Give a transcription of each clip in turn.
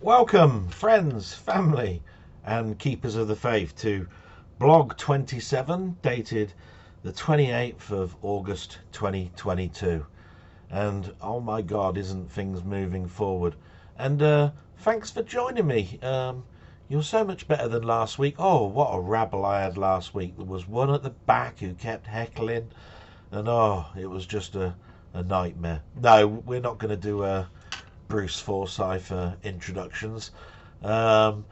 Welcome, friends, family, and keepers of the faith, to Blog 27, dated the 28th of August 2022. And oh my God, isn't things moving forward? And thanks for joining me. You're so much better than last week. Oh, what a rabble I had last week. There was one at the back who kept heckling, and oh, it was just a nightmare. No, we're not going to do a Bruce Forsyth introductions, but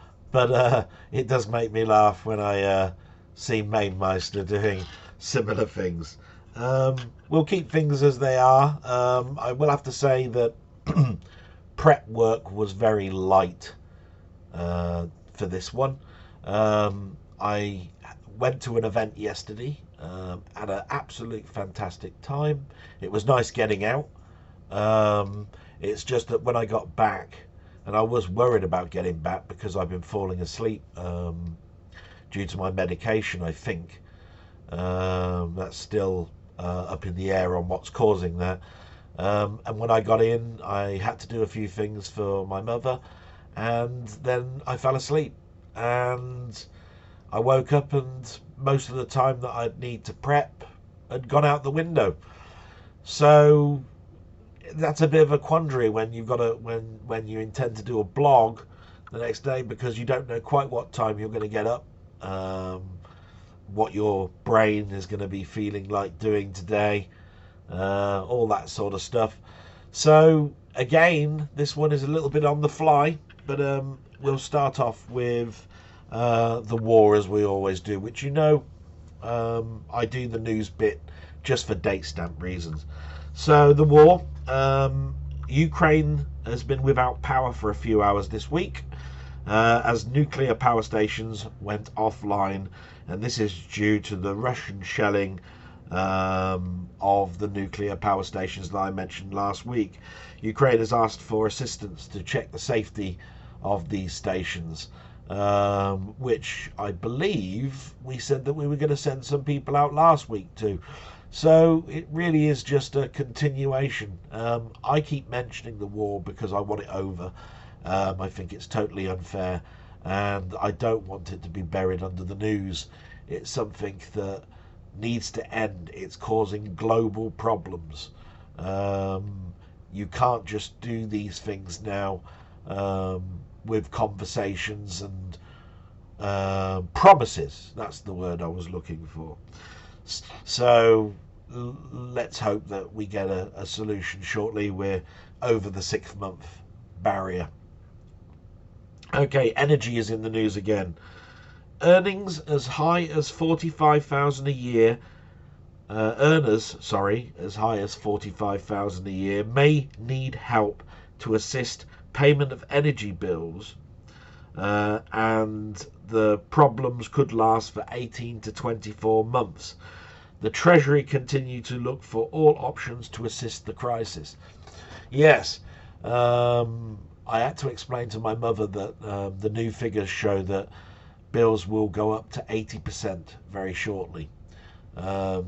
it does make me laugh when I see Mainmeister doing similar things. We'll keep things as they are. I will have to say that prep work was very light for this one. I went to an event yesterday, had an absolute fantastic time. It was nice getting out. It's just that when I got back, and I was worried about getting back because I've been falling asleep due to my medication, I think. That's still up in the air on what's causing that. And when I got in, I had to do a few things for my mother, and then I fell asleep. And I woke up, and most of the time that I'd need to prep had gone out the window. So that's a bit of a quandary when you've got to when you intend to do a blog the next day, because you don't know quite what time you're going to get up, what your brain is going to be feeling like doing today, all that sort of stuff. So again, this one is a little bit on the fly, but we'll start off with the war, as we always do, which I do the news bit just for date stamp reasons. So the war, Ukraine has been without power for a few hours this week as nuclear power stations went offline, and this is due to the Russian shelling of the nuclear power stations that I mentioned last week. Ukraine has asked for assistance to check the safety of these stations, which I believe we said that we were going to send some people out last week to. So it really is just a continuation. I keep mentioning the war because I want it over. I think it's totally unfair, and I don't want it to be buried under the news. It's something that needs to end. It's causing global problems. You can't just do these things now with conversations and promises. That's the word I was looking for. So let's hope that we get a solution shortly. We're over the 6-month barrier. Okay, energy is in the news again. Earnings as high as 45,000 a year. Earners, as high as 45,000 a year may need help to assist payment of energy bills, and the problems could last for 18 to 24 months. The Treasury continue to look for all options to assist the crisis. Yes, I had to explain to my mother that the new figures show that bills will go up to 80% very shortly.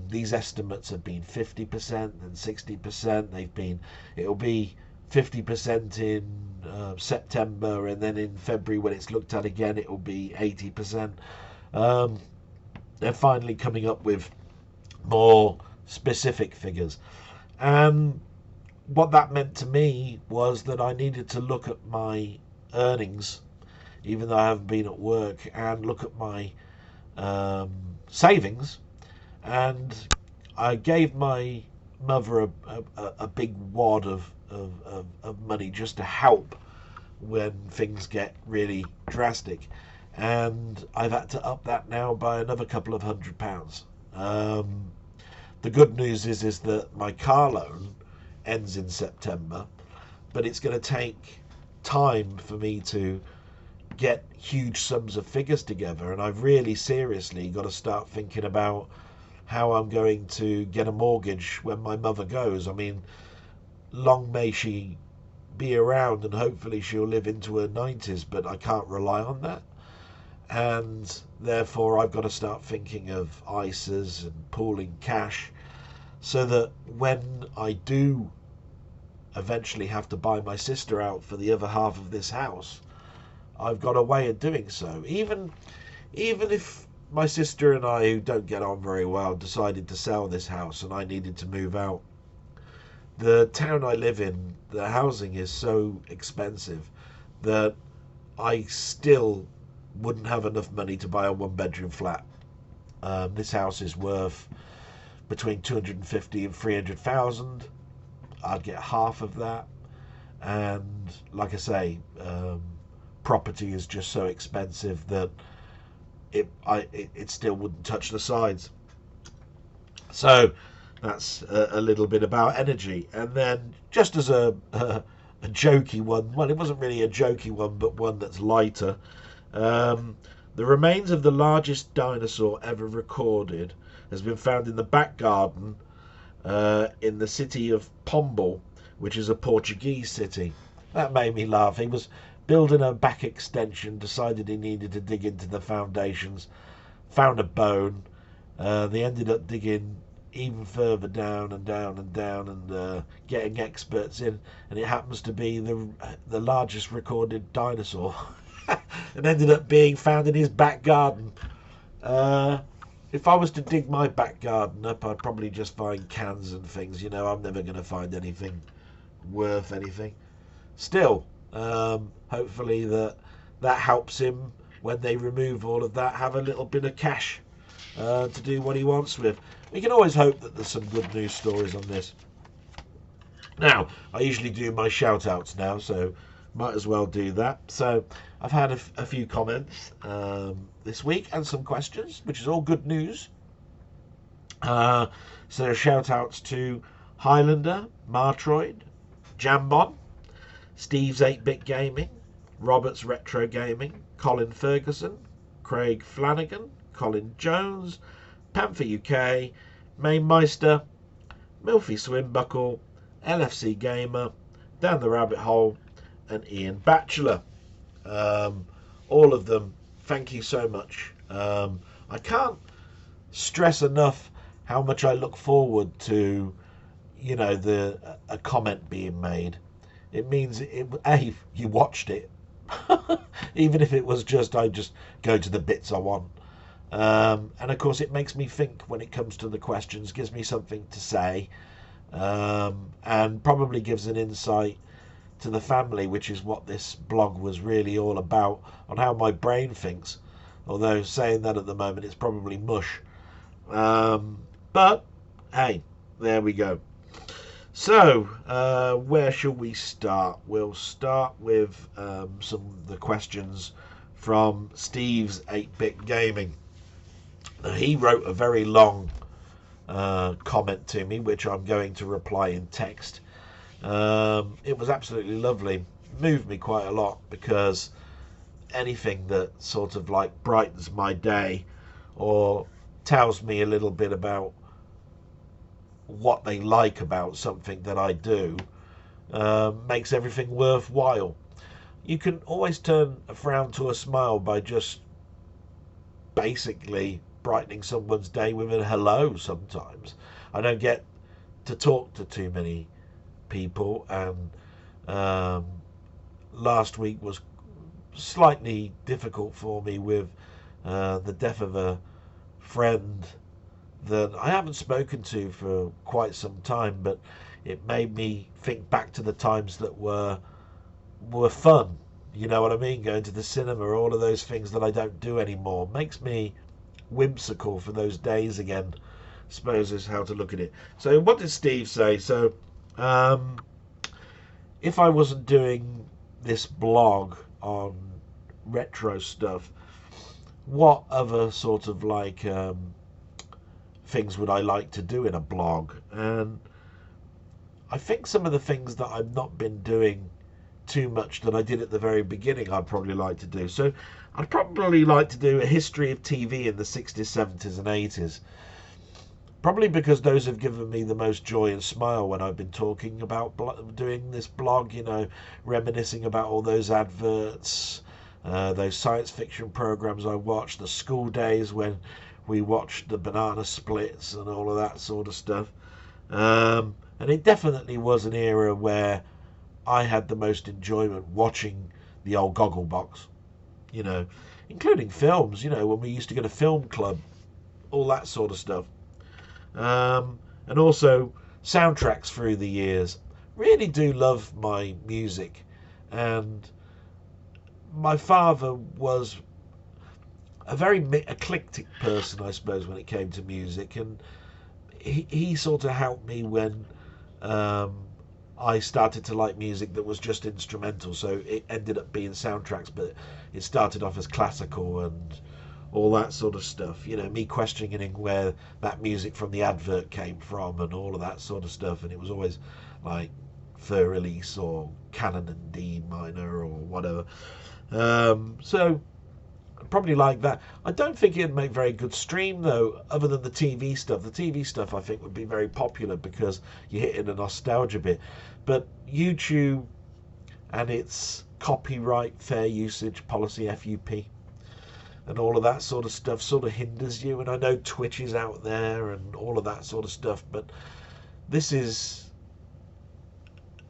These estimates have been 50% and 60%. It'll be 50% in September, and then in February, when it's looked at again, it will be 80%. They're finally coming up with more specific figures, and what that meant to me was that I needed to look at my earnings, even though I haven't been at work, and look at my savings. And I gave my mother a big wad of money just to help when things get really drastic, and I've had to up that now by another couple of £100. The good news is that my car loan ends in September, but it's going to take time for me to get huge sums of figures together, and I've really seriously got to start thinking about how I'm going to get a mortgage when my mother goes. I mean, long may she be around, and hopefully she'll live into her 90s, but I can't rely on that. And therefore I've got to start thinking of ISAs and pooling cash, so that when I do eventually have to buy my sister out for the other half of this house, I've got a way of doing so. Even if my sister and I, who don't get on very well, decided to sell this house and I needed to move out, the town I live in, the housing is so expensive that I still wouldn't have enough money to buy a one-bedroom flat. This house is worth between 250 and 300,000. I'd get half of that, and like I say, property is just so expensive that it still wouldn't touch the sides. So that's a little bit about energy. And then just as a jokey one, well, it wasn't really a jokey one, but one that's lighter. The remains of the largest dinosaur ever recorded has been found in the back garden in the city of Pombal, which is a Portuguese city. That made me laugh. He was building a back extension, decided he needed to dig into the foundations, found a bone. They ended up digging even further down and down and down, and getting experts in, and it happens to be the largest recorded dinosaur. And ended up being found in his back garden. If I was to dig my back garden up, I'd probably just find cans and things. You know, I'm never going to find anything worth anything. Still, hopefully that helps him when they remove all of that, have a little bit of cash to do what he wants with. We can always hope that there's some good news stories on this. Now, I usually do my shout outs now, so might as well do that. So I've had a few comments this week and some questions, which is all good news. So shout outs to Highlander, Martroid, Jambon, Steve's 8-Bit Gaming, Robert's Retro Gaming, Colin Ferguson, Craig Flanagan, Colin Jones, Panther UK, Mainmeister, Milfy Swimbuckle, LFC Gamer, Down the Rabbit Hole, and Ian Batchelor. All of them, thank you so much. I can't stress enough how much I look forward to, you know, a comment being made. It means you watched it, even if it was just I just go to the bits I want. And of course, it makes me think when it comes to the questions, gives me something to say, and probably gives an insight to the family, which is what this blog was really all about, on how my brain thinks. Although saying that at the moment, it's probably mush. But hey, there we go. So where shall we start? We'll start with some of the questions from Steve's 8-Bit Gaming. He wrote a very long comment to me, which I'm going to reply in text. It was absolutely lovely. Moved me quite a lot, because anything that sort of like brightens my day or tells me a little bit about what they like about something that I do makes everything worthwhile. You can always turn a frown to a smile by just basically brightening someone's day with a hello sometimes. I don't get to talk to too many people, and last week was slightly difficult for me with the death of a friend that I haven't spoken to for quite some time, but it made me think back to the times that were fun. You know what I mean? Going to the cinema, all of those things that I don't do anymore, makes me whimsical for those days again, I suppose is how to look at it. So what did Steve say? So if I wasn't doing this blog on retro stuff, what other sort of like things would I like to do in a blog? And I think some of the things that I've not been doing too much that I did at the very beginning, I'd probably like to do. So I'd probably like to do a history of TV in the 60s, 70s and 80s. Probably because those have given me the most joy and smile when I've been talking about doing this blog, you know, reminiscing about all those adverts, those science fiction programs I watched, the school days when we watched the banana splits and all of that sort of stuff. And it definitely was an era where I had the most enjoyment watching the old Gogglebox. you know, including films, you know, when we used to go to film club, all that sort of stuff. And also soundtracks through the years. Really do love my music. And my father was a very eclectic person, I suppose, when it came to music. And he sort of helped me when I started to like music that was just instrumental. So it ended up being soundtracks, but it started off as classical and all that sort of stuff. You know, me questioning where that music from the advert came from and all of that sort of stuff. And it was always like Fur Release or Canon and D minor or whatever. So probably like that. I don't think it'd make very good stream though, other than the TV stuff. The TV stuff I think would be very popular because you hit in a nostalgia bit. But YouTube and its copyright fair usage policy, FUP, and all of that sort of stuff sort of hinders you. And I know Twitch is out there and all of that sort of stuff, but this is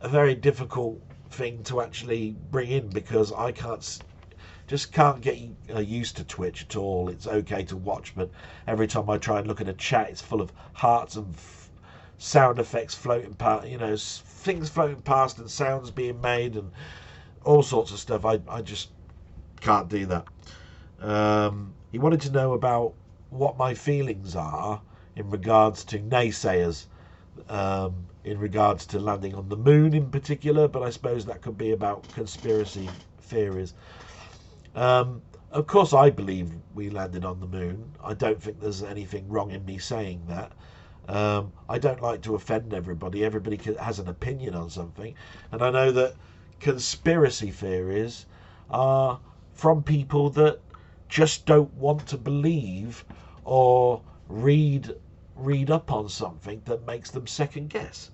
a very difficult thing to actually bring in because I just can't get used to Twitch at all. It's okay to watch, but every time I try and look at a chat, it's full of hearts and sound effects floating past, you know, things floating past and sounds being made and all sorts of stuff. I just can't do that. He wanted to know about what my feelings are in regards to naysayers, in regards to landing on the moon in particular, but I suppose that could be about conspiracy theories. Of course I believe we landed on the moon. I don't think there's anything wrong in me saying that. I don't like to offend everybody. Everybody has an opinion on something, and I know that conspiracy theories are from people that just don't want to believe or read up on something that makes them second guess.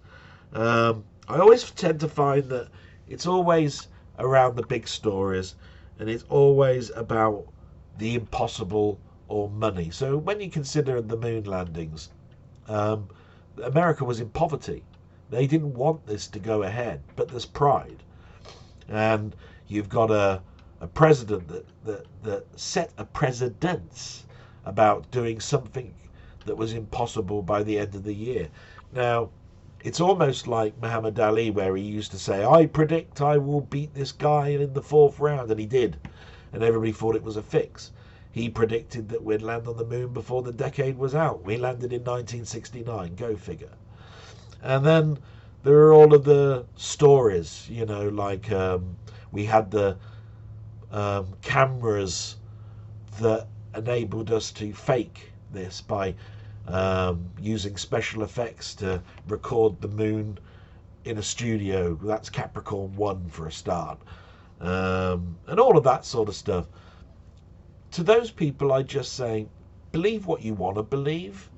I always tend to find that it's always around the big stories, and it's always about the impossible or money. So when you consider the moon landings, America was in poverty. They didn't want this to go ahead, but there's pride. And you've got a president that set a precedence about doing something that was impossible by the end of the year. Now, it's almost like Muhammad Ali, where he used to say, I predict I will beat this guy in the 4th round, and he did. And everybody thought it was a fix. He predicted that we'd land on the moon before the decade was out. We landed in 1969, go figure. And then there are all of the stories, you know, like we had the cameras that enabled us to fake this by using special effects to record the moon in a studio. That's Capricorn 1 for a start. And all of that sort of stuff. To those people, I just say, believe what you want to believe.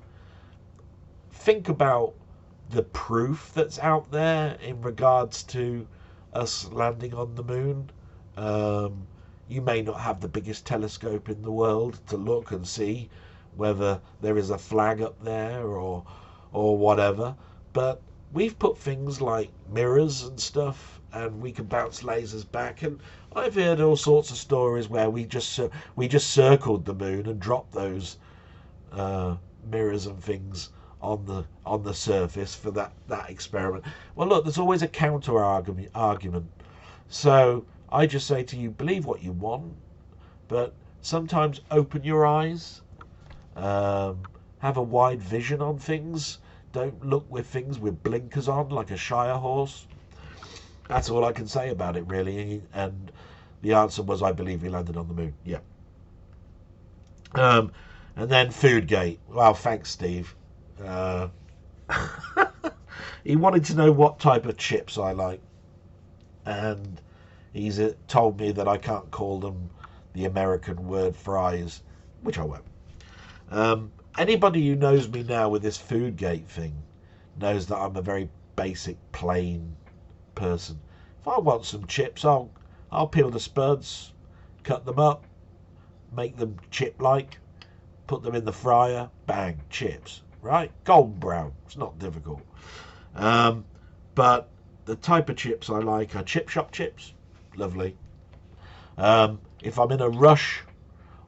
Think about the proof that's out there in regards to us landing on the moon. You may not have the biggest telescope in the world to look and see whether there is a flag up there or whatever, but we've put things like mirrors and stuff, and we can bounce lasers back. And I've heard all sorts of stories where we just circled the moon and dropped those mirrors and things on the surface for that experiment. Well, look, there's always a counter argument. So I just say to you, believe what you want, but sometimes open your eyes, have a wide vision on things. Don't look with things with blinkers on like a Shire horse. That's all I can say about it, really. And the answer was, I believe we landed on the moon. Yeah. And then Foodgate. Well, thanks, Steve. He wanted to know what type of chips I like. And he's told me that I can't call them the American word fries, which I won't. Anybody who knows me now with this Foodgate thing knows that I'm a very basic, plain person. If I want some chips, I'll peel the spuds, cut them up, make them chip-like, put them in the fryer, bang, chips, right? Golden brown, it's not difficult. But the type of chips I like are chip shop chips, lovely. if I'm in a rush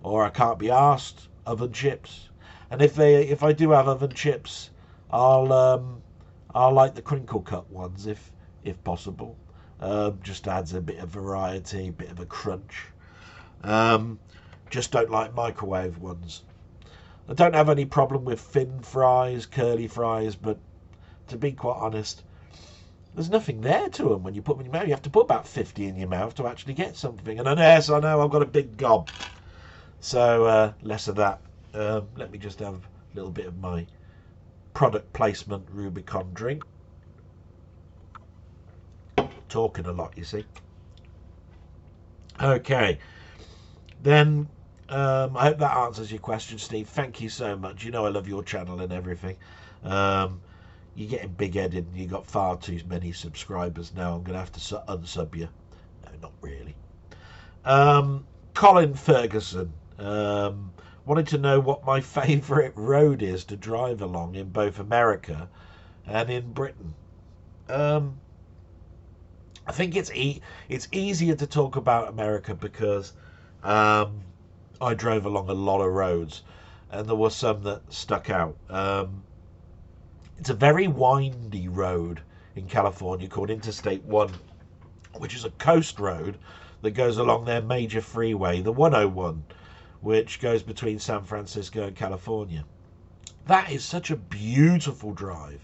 or I can't be asked, oven chips. And if I do have oven chips, I'll like the crinkle cut ones if possible. Just adds a bit of variety, a bit of a crunch. Just don't like microwave ones. I don't have any problem with thin fries, curly fries, but to be quite honest, there's nothing there to them when you put them in your mouth. You have to put about 50 in your mouth to actually get something. And yes, I know I've got a big gob, so less of that. Let me just have a little bit of my product placement Rubicon drink. Talking a lot, you see. Okay, then I hope that answers your question, Steve. Thank you so much. You know I love your channel and everything. You're getting big-headed and you got far too many subscribers now. I'm going to have to unsub you. No, not really. Colin Ferguson wanted to know what my favourite road is to drive along in both America and in Britain. I think it's easier to talk about America because I drove along a lot of roads and there were some that stuck out. It's a very windy road in California called Interstate 1, which is a coast road that goes along their major freeway, the 101, which goes between San Francisco and California. That is such a beautiful drive.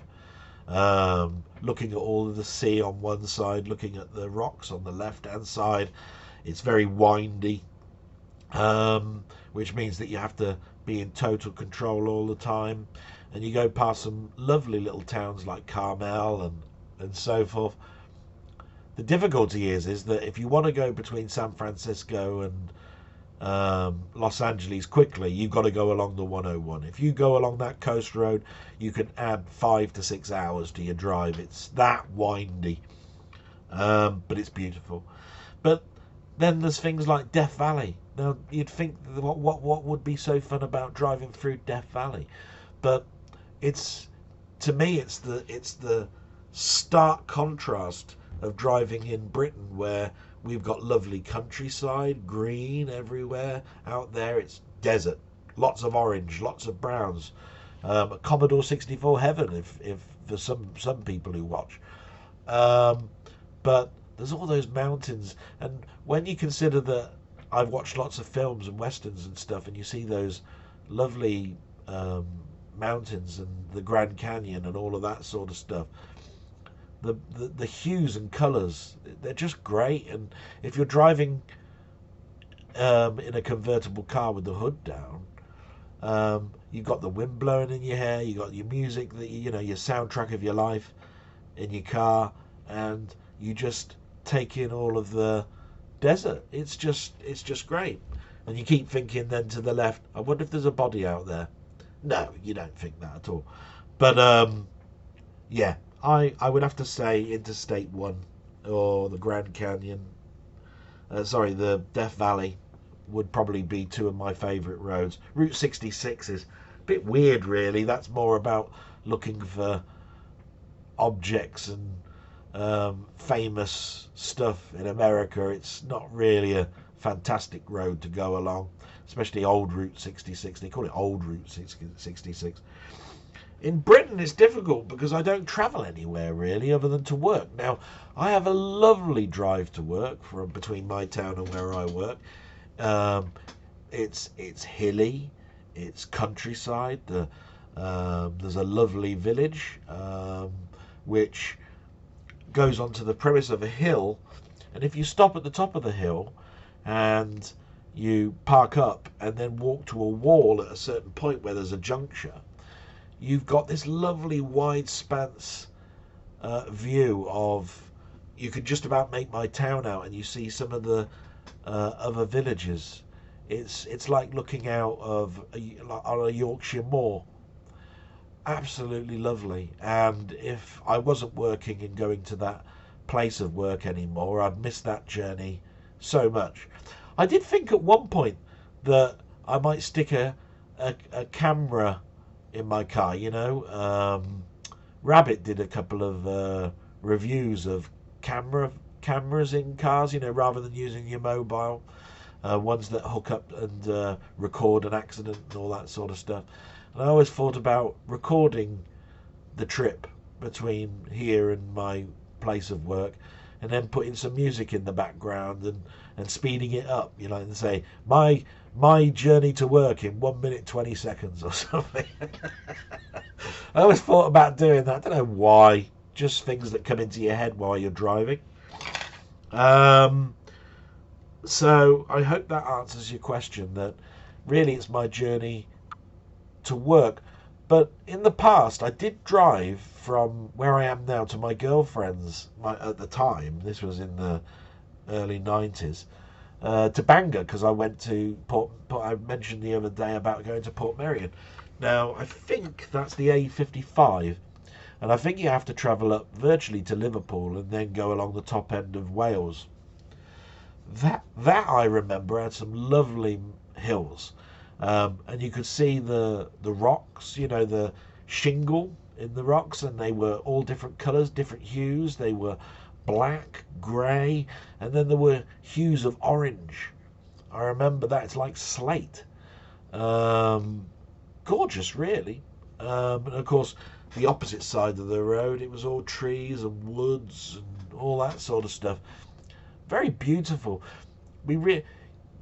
Looking at all of the sea on one side, looking at the rocks on the left-hand side. It's very windy, which means that you have to be in total control all the time. And you go past some lovely little towns like Carmel and so forth. The difficulty is that if you want to go between San Francisco and Los Angeles quickly, you've got to go along the 101. If you go along that coast road, you can add 5 to 6 hours to your drive. It's that windy, but it's beautiful. But then there's things like Death Valley. Now you'd think what would be so fun about driving through Death Valley, but to me it's the stark contrast of driving in Britain, where we've got lovely countryside, green everywhere. Out there it's desert, lots of orange, lots of browns. A Commodore 64 heaven if for some people who watch. But there's all those mountains, and when you consider that I've watched lots of films and westerns and stuff, and you see those lovely mountains and the Grand Canyon and all of that sort of stuff, the hues and colours, they're just great. And if you're driving in a convertible car with the hood down, you've got the wind blowing in your hair, you've got your music, that you know, your soundtrack of your life in your car, and you just take in all of the desert. It's just great. And you keep thinking then to the left, I wonder if there's a body out there. No, you don't think that at all. But yeah, I would have to say Interstate 1 or the Grand Canyon, the Death Valley would probably be two of my favourite roads. Route 66 is a bit weird, really. That's more about looking for objects and famous stuff in America. It's not really a fantastic road to go along, especially old Route 66. They call it old Route 66. In Britain it's difficult because I don't travel anywhere really other than to work. Now I have a lovely drive to work from between my town and where I work. It's hilly, it's countryside. There's a lovely village which goes onto the premise of a hill, and if you stop at the top of the hill and you park up and then walk to a wall at a certain point where there's a juncture, you've got this lovely wide spans view of, you could just about make my town out, and you see some of the other villages. It's like looking out of on a Yorkshire moor. Absolutely lovely. And if I wasn't working and going to that place of work anymore, I'd miss that journey so much. I did think at one point that I might stick a camera in my car, you know. Rabbit did a couple of reviews of cameras in cars, you know, rather than using your mobile. ones that hook up and record an accident and all that sort of stuff. And I always thought about recording the trip between here and my place of work, and then putting some music in the background and speeding it up, you know, and say my journey to work in 1 minute 20 seconds or something. I always thought about doing that. I don't know why. Just things that come into your head while you're driving. So I hope that answers your question, that really it's my journey to work. But in the past, I did drive from where I am now to my girlfriend's, at the time, this was in the early 90s, to Bangor, because I went to I mentioned the other day about going to Portmeirion. Now, I think that's the A55, and I think you have to travel up virtually to Liverpool and then go along the top end of Wales. That I remember had some lovely hills. And you could see the rocks, you know, the shingle in the rocks, and they were all different colours, different hues. They were black, grey, and then there were hues of orange. I remember that. It's like slate. Gorgeous, really. And of course, the opposite side of the road, it was all trees and woods and all that sort of stuff. Very beautiful.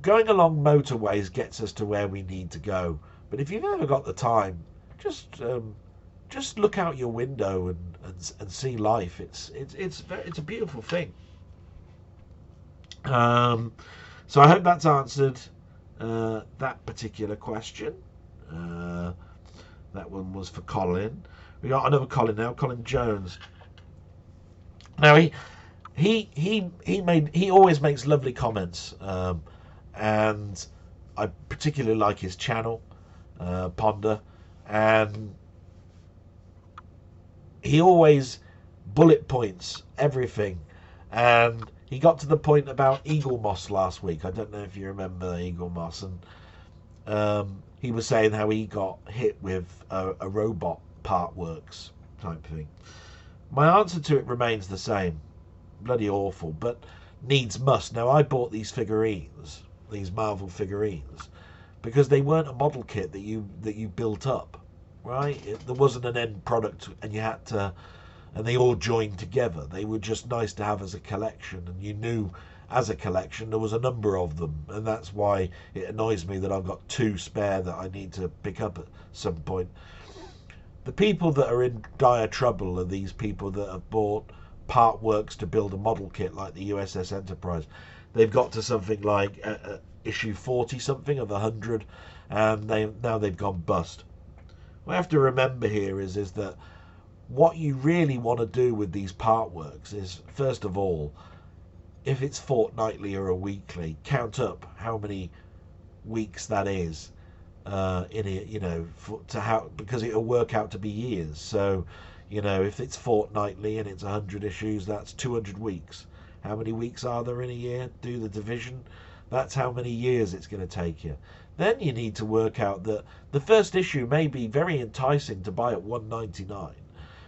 Going along motorways gets us to where we need to go, but if you've ever got the time, just look out your window and see life. It's a beautiful thing. So I hope that's answered that particular question. That one was for Colin. We got another Colin now, Colin Jones. Now he always makes lovely comments. And I particularly like his channel, Ponder, and he always bullet points everything. And he got to the point about eagle moss last week. I don't know if you remember eagle moss, and he was saying how he got hit with a robot part works type thing. My answer to it remains the same. Bloody awful, but needs must. Now, I bought these figurines, these Marvel figurines, because they weren't a model kit that you built up, right? There wasn't an end product, and you had to, and they all joined together. They were just nice to have as a collection, and you knew as a collection there was a number of them, and that's why it annoys me that I've got 2 spare that I need to pick up at some point. The people that are in dire trouble are these people that have bought part works to build a model kit like the USS Enterprise. They've got to something like issue 40 something of 100, and they've gone bust. What I have to remember here is that what you really want to do with these part works is, first of all, if it's fortnightly or a weekly, count up how many weeks that is in it, you know, because it'll work out to be years. So, you know, if it's fortnightly and it's 100 issues, that's 200 weeks. How many weeks are there in a year? Do the division. That's how many years it's going to take you. Then you need to work out that the first issue may be very enticing to buy at $1.99,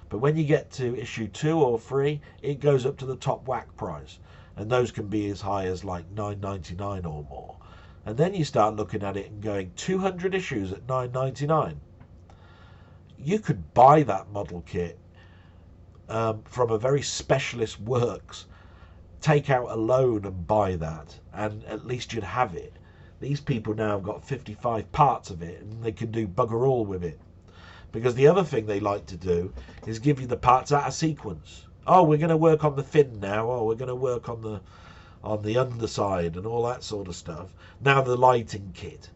but when you get to issue 2 or 3, it goes up to the top whack price, and those can be as high as like $9.99 or more. And then you start looking at it and going, 200 issues at $9.99. You could buy that model kit from a very specialist works, take out a loan and buy that, and at least you'd have it. These people now have got 55 parts of it, and they can do bugger all with it. Because the other thing they like to do is give you the parts out of sequence. Oh, we're going to work on the fin now. Oh, we're going to work on the underside and all that sort of stuff. Now the lighting kit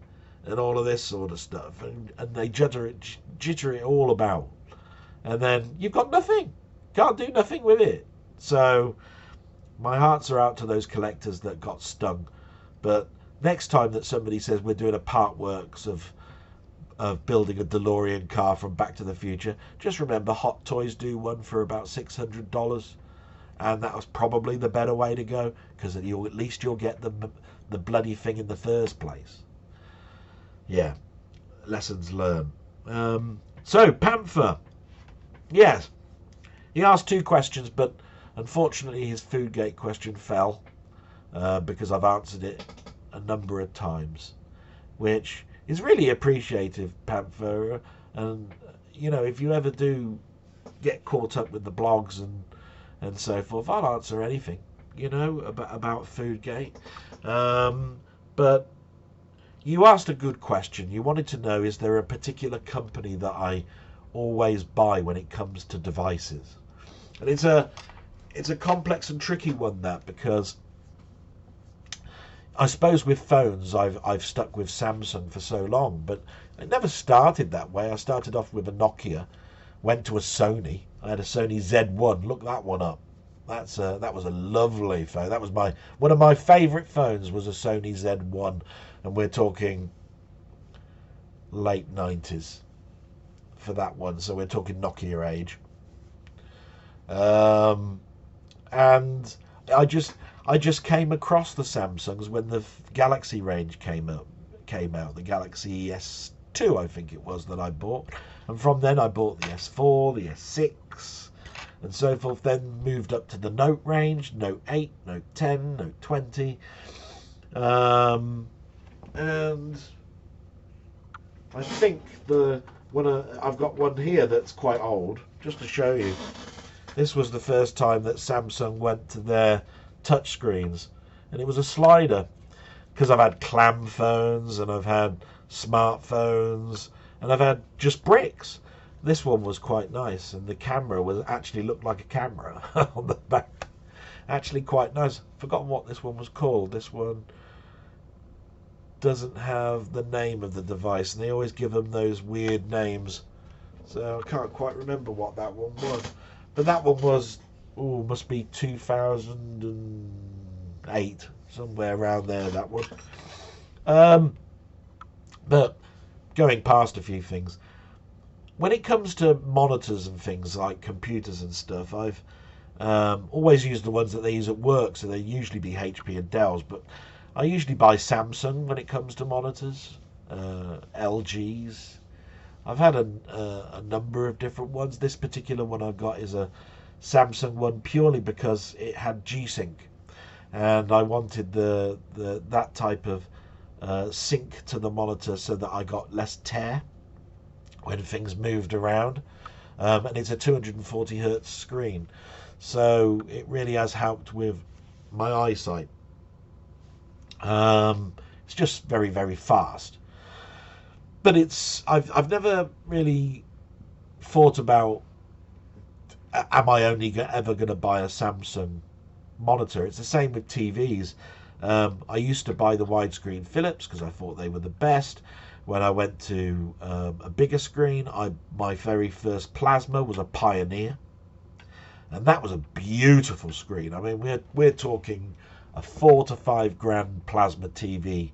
and all of this sort of stuff, and they jitter it all about, and then you've got nothing. Can't do nothing with it. So my hearts are out to those collectors that got stung. But next time that somebody says we're doing a part works of building a DeLorean car from Back to the Future, just remember Hot Toys do one for about $600, and that was probably the better way to go, because at least you'll get the bloody thing in the first place. Yeah, lessons learned. So Panther, yes, he asked 2 questions, but unfortunately his Foodgate question fell because I've answered it a number of times, which is really appreciative, Panther. And you know, if you ever do get caught up with the blogs and so forth, I'll answer anything, you know, about Foodgate. But you asked a good question. You wanted to know, is there a particular company that I always buy when it comes to devices? And it's a complex and tricky one, that, because I suppose with phones I've stuck with Samsung for so long, but it never started that way. I started off with a Nokia, went to a Sony. I had a Sony Z1. Look that one up. That was a lovely phone. That was one of my favourite phones was a Sony Z1, and we're talking late 90s for that one. So we're talking Nokia age. And I just came across the Samsungs when the Galaxy range came out. The Galaxy S2, I think it was, that I bought, and from then I bought the S4, the S6, and so forth. Then moved up to the Note range, Note 8, Note 10, Note 20, and I think I've got one here that's quite old, just to show you. This was the first time that Samsung went to their touchscreens, and it was a slider, because I've had clam phones and I've had smartphones and I've had just bricks. This one was quite nice, and the camera actually looked like a camera on the back. Actually quite nice. Forgotten what this one was called. This one doesn't have the name of the device, and they always give them those weird names, so I can't quite remember what that one was. But that one was, must be 2008, somewhere around there, that one. But going past a few things, when it comes to monitors and things like computers and stuff, I've always used the ones that they use at work, so they usually be HP and Dells, but I usually buy Samsung when it comes to monitors, LGs. I've had a number of different ones. This particular one I've got is a Samsung one purely because it had G-Sync, and I wanted that type of sync to the monitor so that I got less tear when things moved around. And it's a 240 hertz screen, so it really has helped with my eyesight. It's just very, very fast. But I've never really thought about, am I only ever going to buy a Samsung monitor? It's the same with TVs. I used to buy the widescreen Philips because I thought they were the best. When I went to a bigger screen, my very first plasma was a Pioneer, and that was a beautiful screen. I mean, we're talking a $4,000 to $5,000 plasma TV,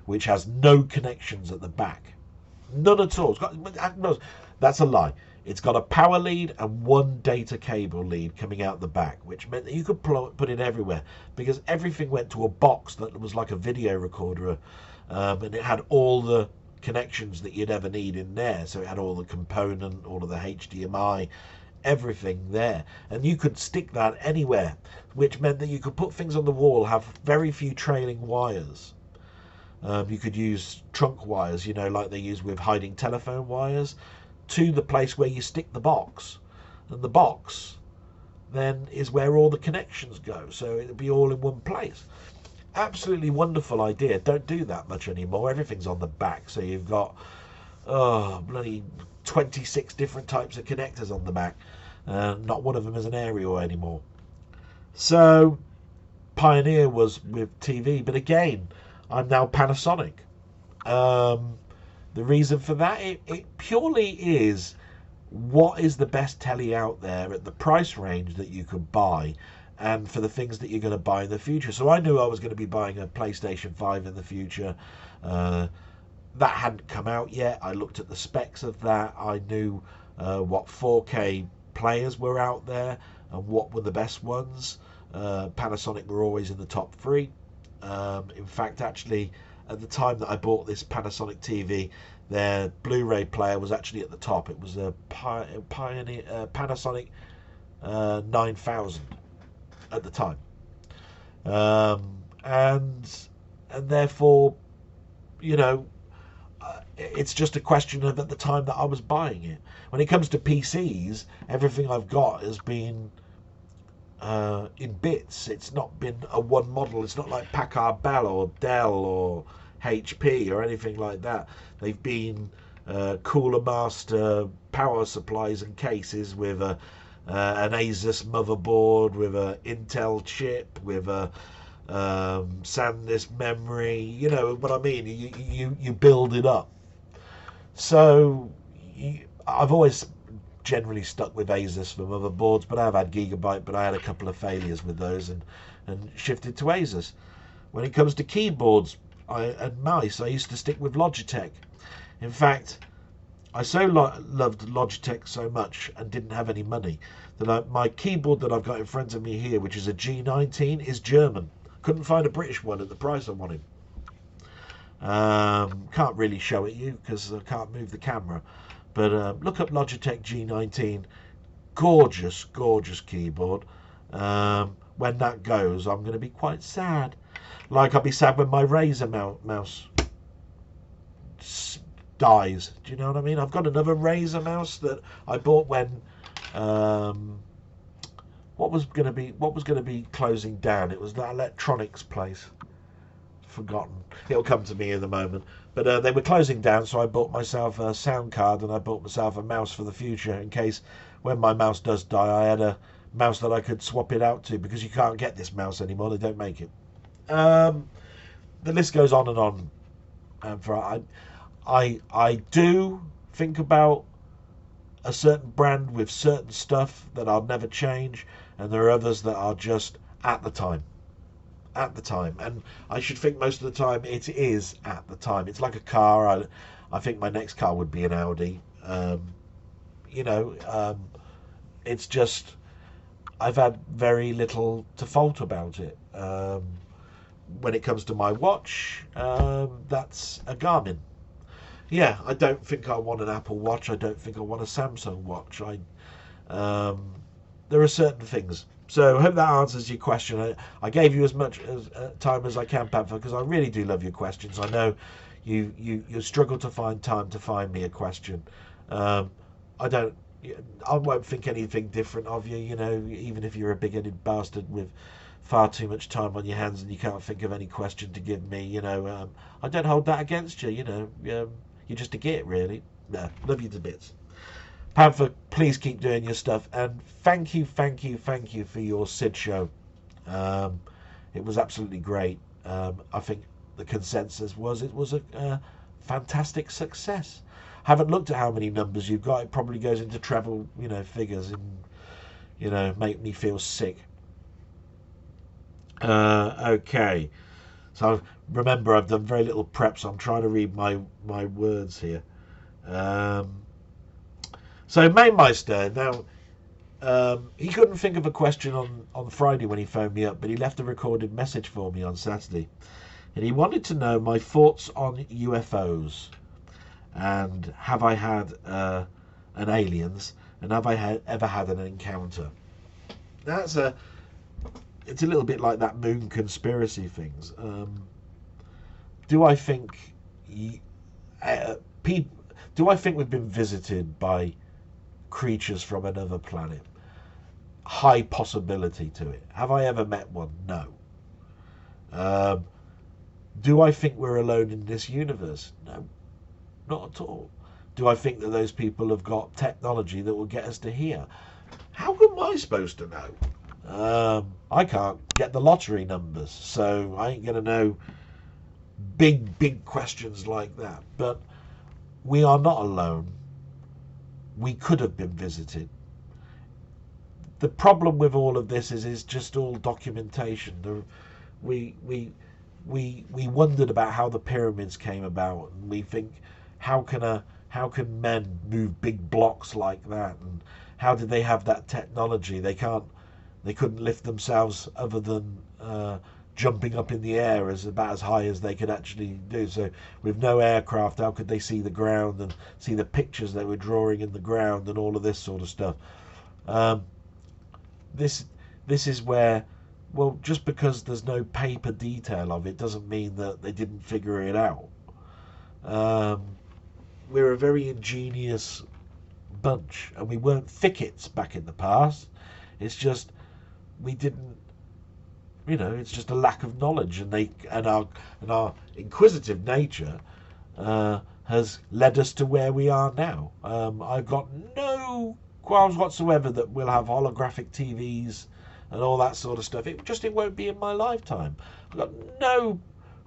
which has no connections at the back. None at all. That's a lie. It's got a power lead and one data cable lead coming out the back, which meant that you could put it everywhere, because everything went to a box that was like a video recorder, and it had all the connections that you'd ever need in there. So it had all the component, all of the HDMI, everything there, and you could stick that anywhere, which meant that you could put things on the wall, have very few trailing wires. You could use trunk wires, you know, like they use with hiding telephone wires, to the place where you stick the box, and the box then is where all the connections go, so it'll be all in one place. Absolutely wonderful idea. Don't do that much anymore. Everything's on the back, so you've got bloody 26 different types of connectors on the back. Not one of them is an aerial anymore. So Pioneer was with TV, but again, I'm now Panasonic. The reason for that, it purely is, what is the best telly out there at the price range that you could buy, and for the things that you're going to buy in the future. So I knew I was going to be buying a PlayStation 5 in the future. That hadn't come out yet. I looked at the specs of that. I knew what 4K players were out there and what were the best ones. Panasonic were always in the top 3. In fact, actually, at the time that I bought this Panasonic TV, their Blu-ray player was actually at the top. It was a Panasonic 9000 at the time. And and therefore, you know, it's just a question of at the time that I was buying it. When it comes to PCs, everything I've got has been in bits. It's not been a one model. It's not like Packard Bell or Dell or HP or anything like that. They've been Cooler Master power supplies and cases with an Asus motherboard, with an Intel chip, with a SanDisk memory. You know what I mean? You build it up. So I've always generally stuck with Asus for motherboards, but I've had Gigabyte, but I had a couple of failures with those and shifted to Asus. When it comes to keyboards and mice, I used to stick with Logitech. In fact, I so loved Logitech so much and didn't have any money that my keyboard that I've got in front of me here, which is a G19, is German. Couldn't find a British one at the price I wanted. Can't really show it you because I can't move the camera, but look up Logitech G19. Gorgeous, gorgeous keyboard. When that goes, I'm going to be quite sad. Like I'll be sad when my Razer mouse dies. Do you know what I mean? I've got another Razer mouse that I bought when what was going to be closing down. It was that electronics place. Forgotten. It'll come to me in a moment. But they were closing down, so I bought myself a sound card and I bought myself a mouse for the future in case when my mouse does die, I had a mouse that I could swap it out to, because you can't get this mouse anymore. They don't make it. The list goes on and on. I do think about a certain brand with certain stuff that I'll never change, and there are others that are just at the time. At the time, and I should think most of the time it is at the time. It's like a car. I think my next car would be an Audi. It's just I've had very little to fault about it. When it comes to my watch, that's a Garmin. Yeah, I don't think I want an Apple Watch. I don't think I want a Samsung watch. There are certain things. So I hope that answers your question. I gave you as much time as I can, Panther, because I really do love your questions. I know you struggle to find time to find me a question. I won't think anything different of you. You know, even if you're a big-headed bastard with far too much time on your hands and you can't think of any question to give me. You know, I don't hold that against you. You know, you're just a git, really. No, love you to bits. Panther, please keep doing your stuff, and thank you for your Sid show. It was absolutely great. I think the consensus was it was a fantastic success. Haven't looked at how many numbers you've got. It probably goes into treble, figures, and make me feel sick. Okay, so remember I've done very little prep, so I'm trying to read my words here. So Mainmeister, now, he couldn't think of a question on Friday when he phoned me up, but he left a recorded message for me on Saturday. And he wanted to know my thoughts on UFOs. And have I had an aliens? And have I ever had an encounter? It's a little bit like that moon conspiracy things. Do I think we've been visited by creatures from another planet? High possibility to it. Have I ever met one? No. Do I think we're alone in this universe? No, not at all. Do I think that those people have got technology that will get us to here? How am I supposed to know? I can't get the lottery numbers, so I ain't gonna know big questions like that. But we are not alone. We could have been visited. The problem with all of this is just all documentation. We wondered about how the pyramids came about, and we think how can men move big blocks like that, and how did they have that technology? They couldn't lift themselves other than jumping up in the air about as high as they could actually do. So with no aircraft, how could they see the ground and see the pictures they were drawing in the ground and all of this sort of stuff? This is where Well, just because there's no paper detail of it doesn't mean that they didn't figure it out. Um, we're a very ingenious bunch, and we weren't thickets back in the past. It's just we didn't, it's just a lack of knowledge, and our inquisitive nature has led us to where we are now. I've got no qualms whatsoever that we'll have holographic TVs and all that sort of stuff. It won't be in my lifetime. I've got no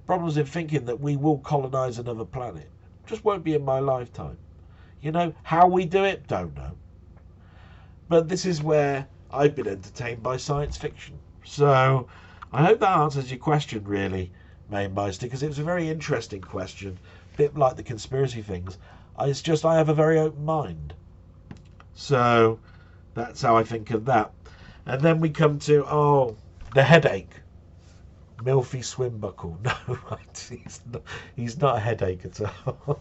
problems in thinking that we will colonize another planet. It just won't be in my lifetime. How we do it, don't know. But this is where I've been entertained by science fiction. So I hope that answers your question, really, Mainmeister, because it was a very interesting question, a bit like the conspiracy things. I have a very open mind. So that's how I think of that. And then we come to, the headache. Milfy Swimbuckle. No, he's not a headache at all.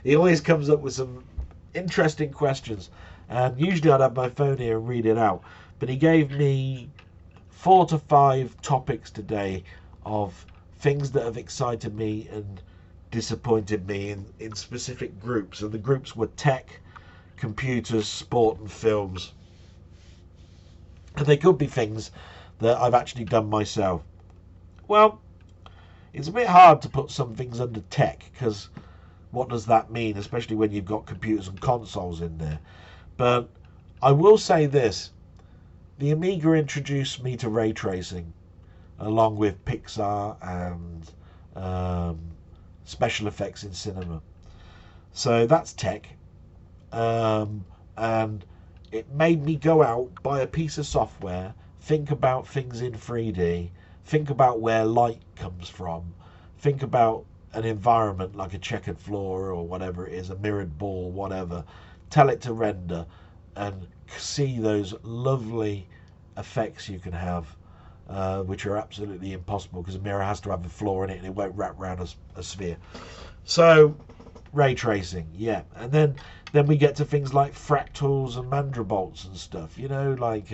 He always comes up with some interesting questions. And usually I'd have my phone here and read it out. But he gave me 4 to 5 topics today of things that have excited me and disappointed me in specific groups. And the groups were tech, computers, sport and films. And they could be things that I've actually done myself. Well, it's a bit hard to put some things under tech, because what does that mean, especially when you've got computers and consoles in there? But I will say this. The Amiga introduced me to ray tracing, along with Pixar and special effects in cinema. So that's tech. And it made me go out, buy a piece of software, think about things in 3D, think about where light comes from, think about an environment like a checkered floor or whatever it is, a mirrored ball, whatever, tell it to render, and see those lovely effects you can have, which are absolutely impossible because a mirror has to have a flaw in it and it won't wrap around a sphere. So ray tracing, yeah. And then we get to things like fractals and mandelbolts and stuff, like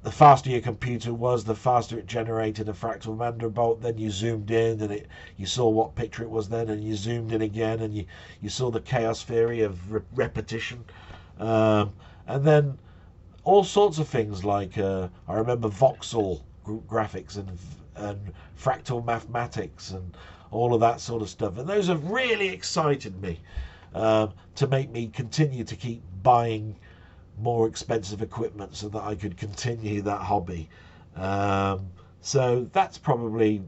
the faster your computer was, the faster it generated a fractal mandelbolt. Then you zoomed in and you saw what picture it was then, and you zoomed in again and you saw the chaos theory of repetition. And then all sorts of things like I remember voxel graphics and fractal mathematics and all of that sort of stuff. And those have really excited me to make me continue to keep buying more expensive equipment so that I could continue that hobby. So that's probably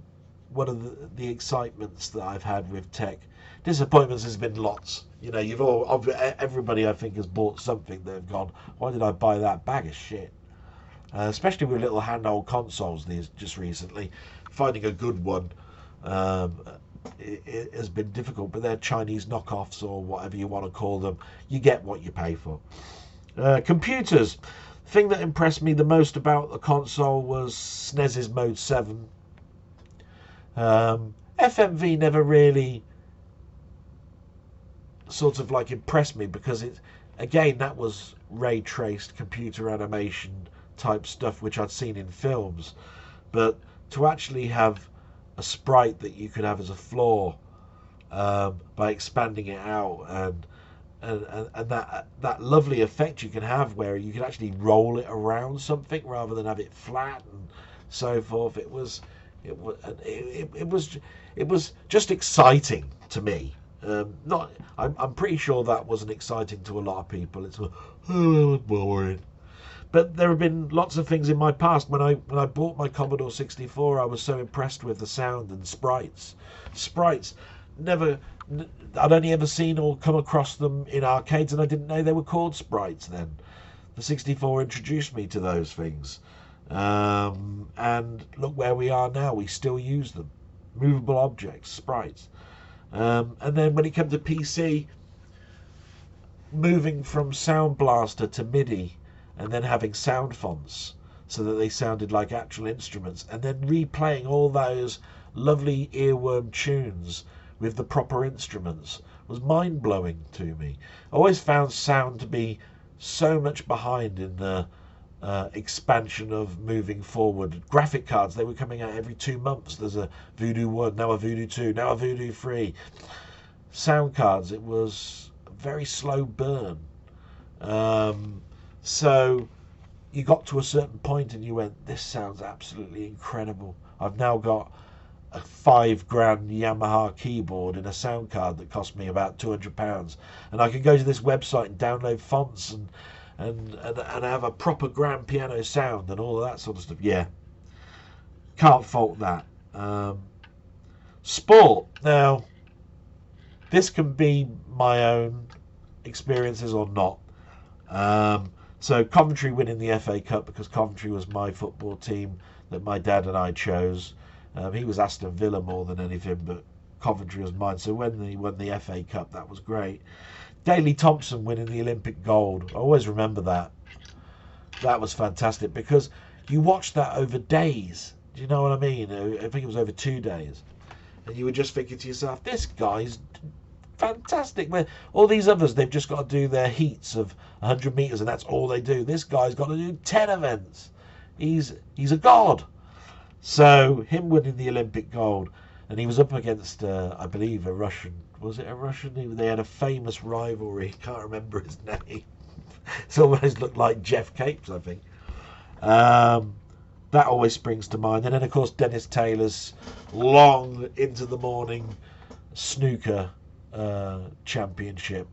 one of the excitements that I've had with tech. Disappointments has been lots. Everybody I think has bought something that have gone, why did I buy that bag of shit? Especially with little handheld consoles just recently. Finding a good one it has been difficult, but they're Chinese knockoffs or whatever you want to call them. You get what you pay for. Computers. The thing that impressed me the most about the console was SNES's Mode 7. FMV never really sort of like impressed me because that was ray traced computer animation type stuff which I'd seen in films, but to actually have a sprite that you could have as a floor by expanding it out and that lovely effect you can have where you can actually roll it around something rather than have it flat and so forth. It was just exciting to me. I'm pretty sure that wasn't exciting to a lot of people. It's boring. But there have been lots of things in my past. When I bought my Commodore 64, I was so impressed with the sound and sprites. I'd only ever seen or come across them in arcades, and I didn't know they were called sprites then. The 64 introduced me to those things. And look where we are now. We still use them. Movable objects, sprites. And then when it came to PC, moving from Sound Blaster to MIDI and then having sound fonts so that they sounded like actual instruments, and then replaying all those lovely earworm tunes with the proper instruments was mind-blowing to me. I always found sound to be so much behind in the expansion of moving forward. Graphic cards, they were coming out every 2 months. There's a Voodoo 1, now a Voodoo 2, now a Voodoo 3. Sound cards, it was a very slow burn. So you got to a certain point and you went, this sounds absolutely incredible. I've now got a $5,000 Yamaha keyboard in a sound card that cost me about £200, and I can go to this website and download fonts and have a proper grand piano sound and all of that sort of stuff. Yeah, can't fault that. Sport. Now, this can be my own experiences or not. So Coventry winning the FA Cup, because Coventry was my football team that my dad and I chose. He was Aston Villa more than anything, but Coventry was mine. So when he won the FA Cup, that was great. Daley Thompson winning the Olympic gold. I always remember that. That was fantastic, because you watched that over days. Do you know what I mean? I think it was over 2 days. And you were just thinking to yourself, this guy's fantastic. All these others, they've just got to do their heats of 100 metres and that's all they do. This guy's got to do 10 events. He's a god. So him winning the Olympic gold, and he was up against, I believe, a Russian. Was it a Russian? They had a famous rivalry. Can't remember his name. It almost looked like Jeff Capes, I think. That always springs to mind. And then, of course, Dennis Taylor's long into the morning snooker championship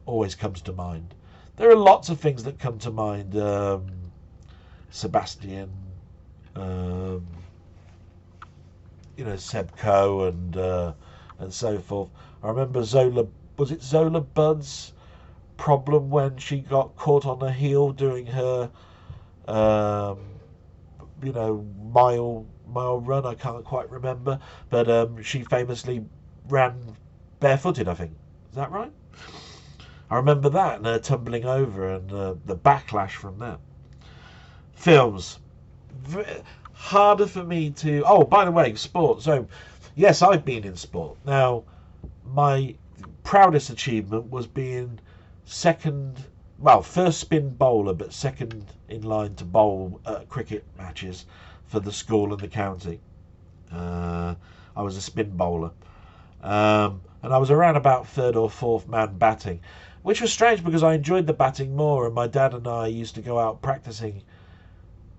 always comes to mind. There are lots of things that come to mind. Sebastian, Seb Coe and so forth. I remember Zola. Was it Zola Budd's problem when she got caught on her heel doing her, mile run? I can't quite remember, but she famously ran barefooted, I think. Is that right? I remember that, and her tumbling over, and the backlash from that. Films. Harder for me to... Oh, by the way, sport. So, yes, I've been in sport. Now, my proudest achievement was being first spin bowler, but second in line to bowl cricket matches for the school and the county. I was a spin bowler. And I was around about third or fourth man batting, which was strange because I enjoyed the batting more, and my dad and I used to go out practicing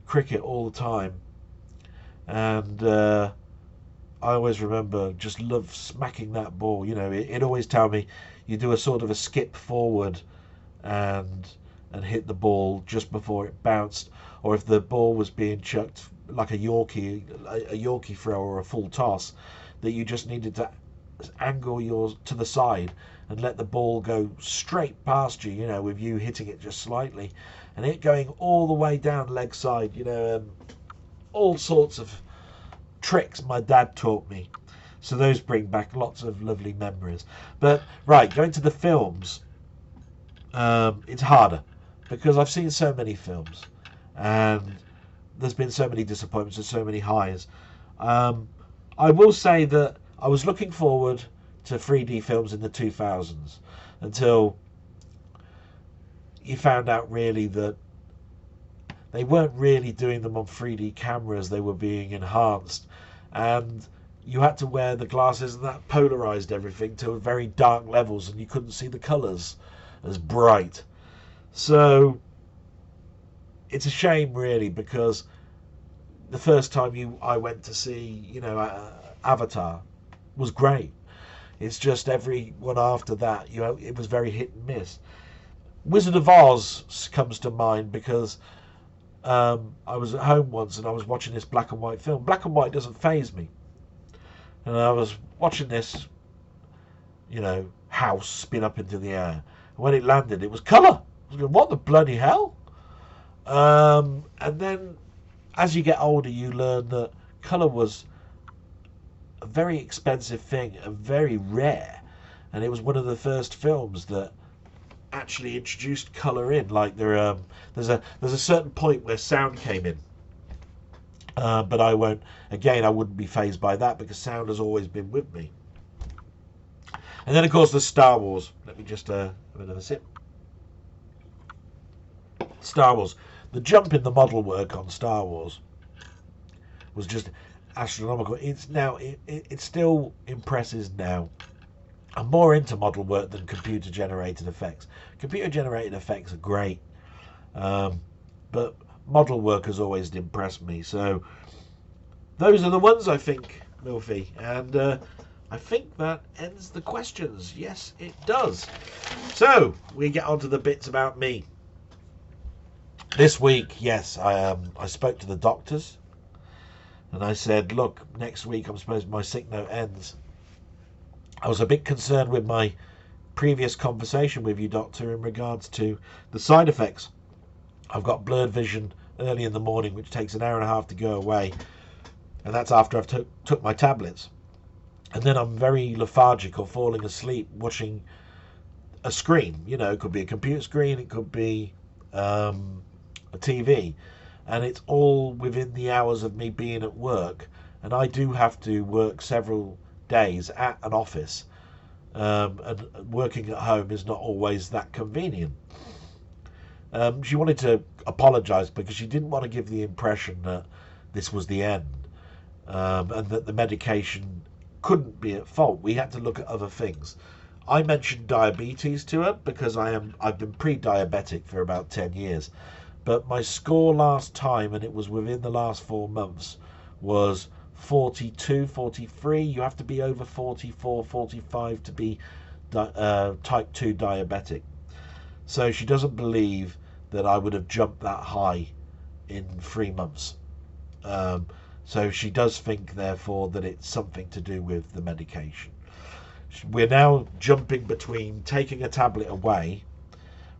cricket all the time. And I always remember just love smacking that ball. It always tell me you do a sort of a skip forward and hit the ball just before it bounced, or if the ball was being chucked like a Yorkie throw or a full toss, that you just needed to angle yours to the side and let the ball go straight past you, with you hitting it just slightly and it going all the way down leg side, all sorts of tricks my dad taught me. So those bring back lots of lovely memories. But right, going to the films, it's harder because I've seen so many films and there's been so many disappointments and so many highs. I will say that I was looking forward to 3D films in the 2000s until you found out really that they weren't really doing them on 3D cameras, they were being enhanced, and you had to wear the glasses, and that polarized everything to very dark levels and you couldn't see the colors as bright. So it's a shame really, because the first time I went to see Avatar was great. It's just every one after that, it was very hit and miss. Wizard of Oz comes to mind because I was at home once and I was watching this black and white film. Black and white doesn't faze me. And I was watching this, house spin up into the air. And when it landed, it was colour. I was going, what the bloody hell? And then as you get older, you learn that colour was a very expensive thing and very rare. And it was one of the first films that actually introduced colour in. Like there's a certain point where sound came in, but I wouldn't be fazed by that because sound has always been with me. And then of course the Star Wars. Let me just have another sip. Star Wars. The jump in the model work on Star Wars was just astronomical. It's now it still impresses now. I'm more into model work than computer generated effects. Computer generated effects are great, but model work has always impressed me. So those are the ones, I think, Milfy, and I think that ends the questions. Yes, it does. So we get on to the bits about me. This week, yes, I spoke to the doctors, and I said, look, next week I'm supposed my sick note ends. I was a bit concerned with my previous conversation with you, doctor, in regards to the side effects. I've got blurred vision early in the morning, which takes an hour and a half to go away, and that's after I've took my tablets. And then I'm very lethargic or falling asleep watching a screen. You know, it could be a computer screen, it could be a TV, and it's all within the hours of me being at work. And I do have to work several days at an office, and working at home is not always that convenient. She wanted to apologise because she didn't want to give the impression that this was the end, and that the medication couldn't be at fault. We had to look at other things. I mentioned diabetes to her because I've been pre-diabetic for about 10 years, but my score last time, and it was within the last 4 months, was 42, 43. You have to be over 44, 45 to be type 2 diabetic. So she doesn't believe that I would have jumped that high in 3 months. So she does think, therefore, that it's something to do with the medication. We're now jumping between taking a tablet away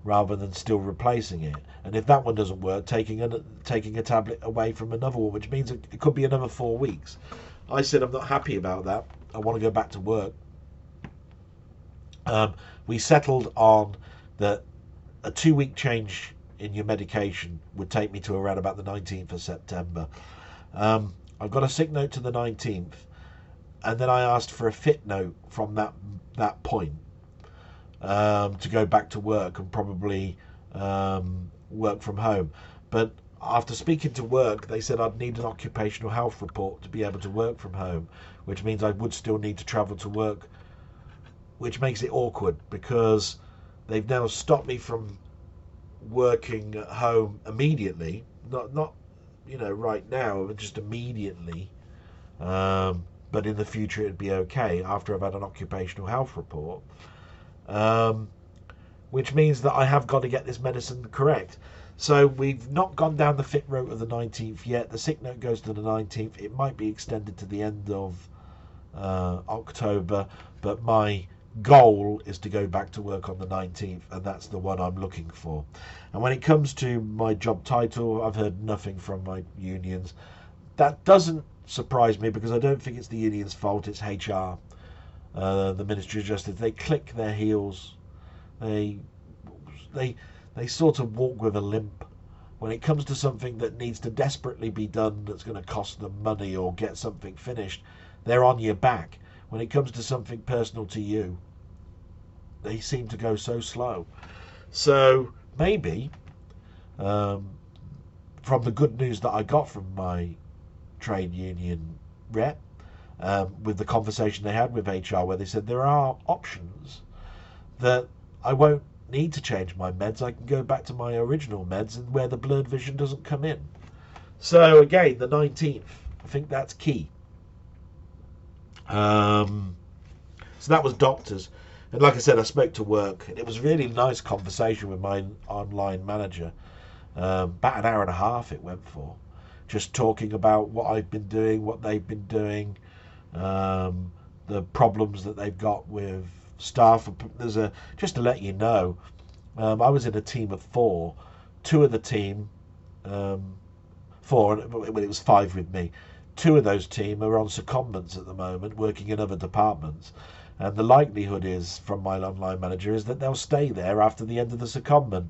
rather than still replacing it. And if that one doesn't work, taking a tablet away from another one, which means it could be another 4 weeks. I said I'm not happy about that. I want to go back to work. We settled on that a 2-week change in your medication would take me to around about the 19th of September. I've got a sick note to the 19th, and then I asked for a fit note from that point to go back to work and probably work from home. But after speaking to work, they said I'd need an occupational health report to be able to work from home, which means I would still need to travel to work, which makes it awkward because they've now stopped me from working at home immediately, not right now, but just immediately, but in the future it'd be okay after I've had an occupational health report, which means that I have got to get this medicine correct. So we've not gone down the fit route of the 19th yet. The sick note goes to the 19th. It might be extended to the end of October, but my goal is to go back to work on the 19th, and that's the one I'm looking for. And when it comes to my job title, I've heard nothing from my unions. That doesn't surprise me because I don't think it's the union's fault. It's HR, the Ministry of Justice. They click their heels. They sort of walk with a limp. When it comes to something that needs to desperately be done, that's going to cost them money or get something finished, they're on your back. When it comes to something personal to you, they seem to go so slow. So maybe, from the good news that I got from my trade union rep, with the conversation they had with HR, where they said there are options that I won't need to change my meds. I can go back to my original meds and where the blurred vision doesn't come in. So again, the 19th, I think that's key. So that was doctors, and like I said, I spoke to work, and it was a really nice conversation with my online manager. About an hour and a half it went for, just talking about what I've been doing, what they've been doing, the problems that they've got with staff. Just to let you know, I was in a team of 4. 2 of the team, 4, well, it was 5 with me. 2 of those team are on secondments at the moment, working in other departments, and the likelihood is, from my online manager, is that they'll stay there after the end of the secondment.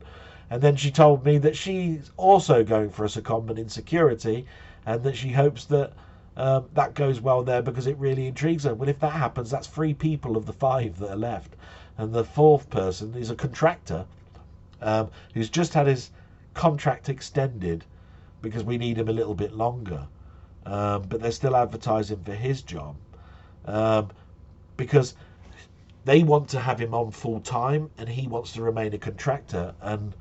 And then she told me that she's also going for a secondment in security, and that she hopes that that goes well there because it really intrigues her. Well, if that happens, that's 3 people of the 5 that are left, and the 4th person is a contractor who's just had his contract extended because we need him a little bit longer. But they're still advertising for his job because they want to have him on full time and he wants to remain a contractor. And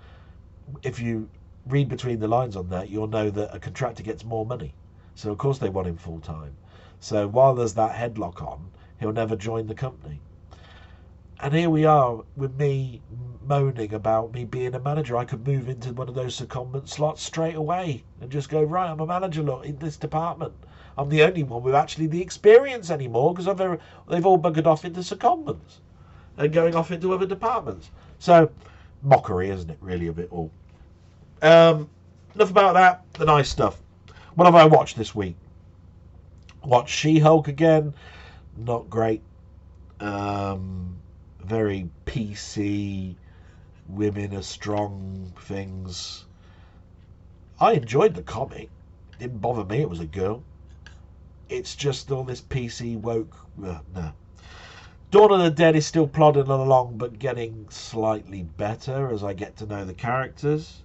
if you read between the lines on that, you'll know that a contractor gets more money. So of course they want him full time. So while there's that headlock on, he'll never join the company. And here we are with me moaning about me being a manager. I could move into one of those secondment slots straight away and just go, right, I'm a manager, look, in this department. I'm the only one with actually the experience anymore because they've all buggered off into secondments and going off into other departments. So, mockery, isn't it, really, of it all. Enough about that, the nice stuff. What have I watched this week? Watched She-Hulk again. Not great. Very PC, women are strong things. I enjoyed the comic. Didn't bother me, it was a girl. It's just all this PC woke. No. Dawn of the Dead is still plodding along, but getting slightly better as I get to know the characters.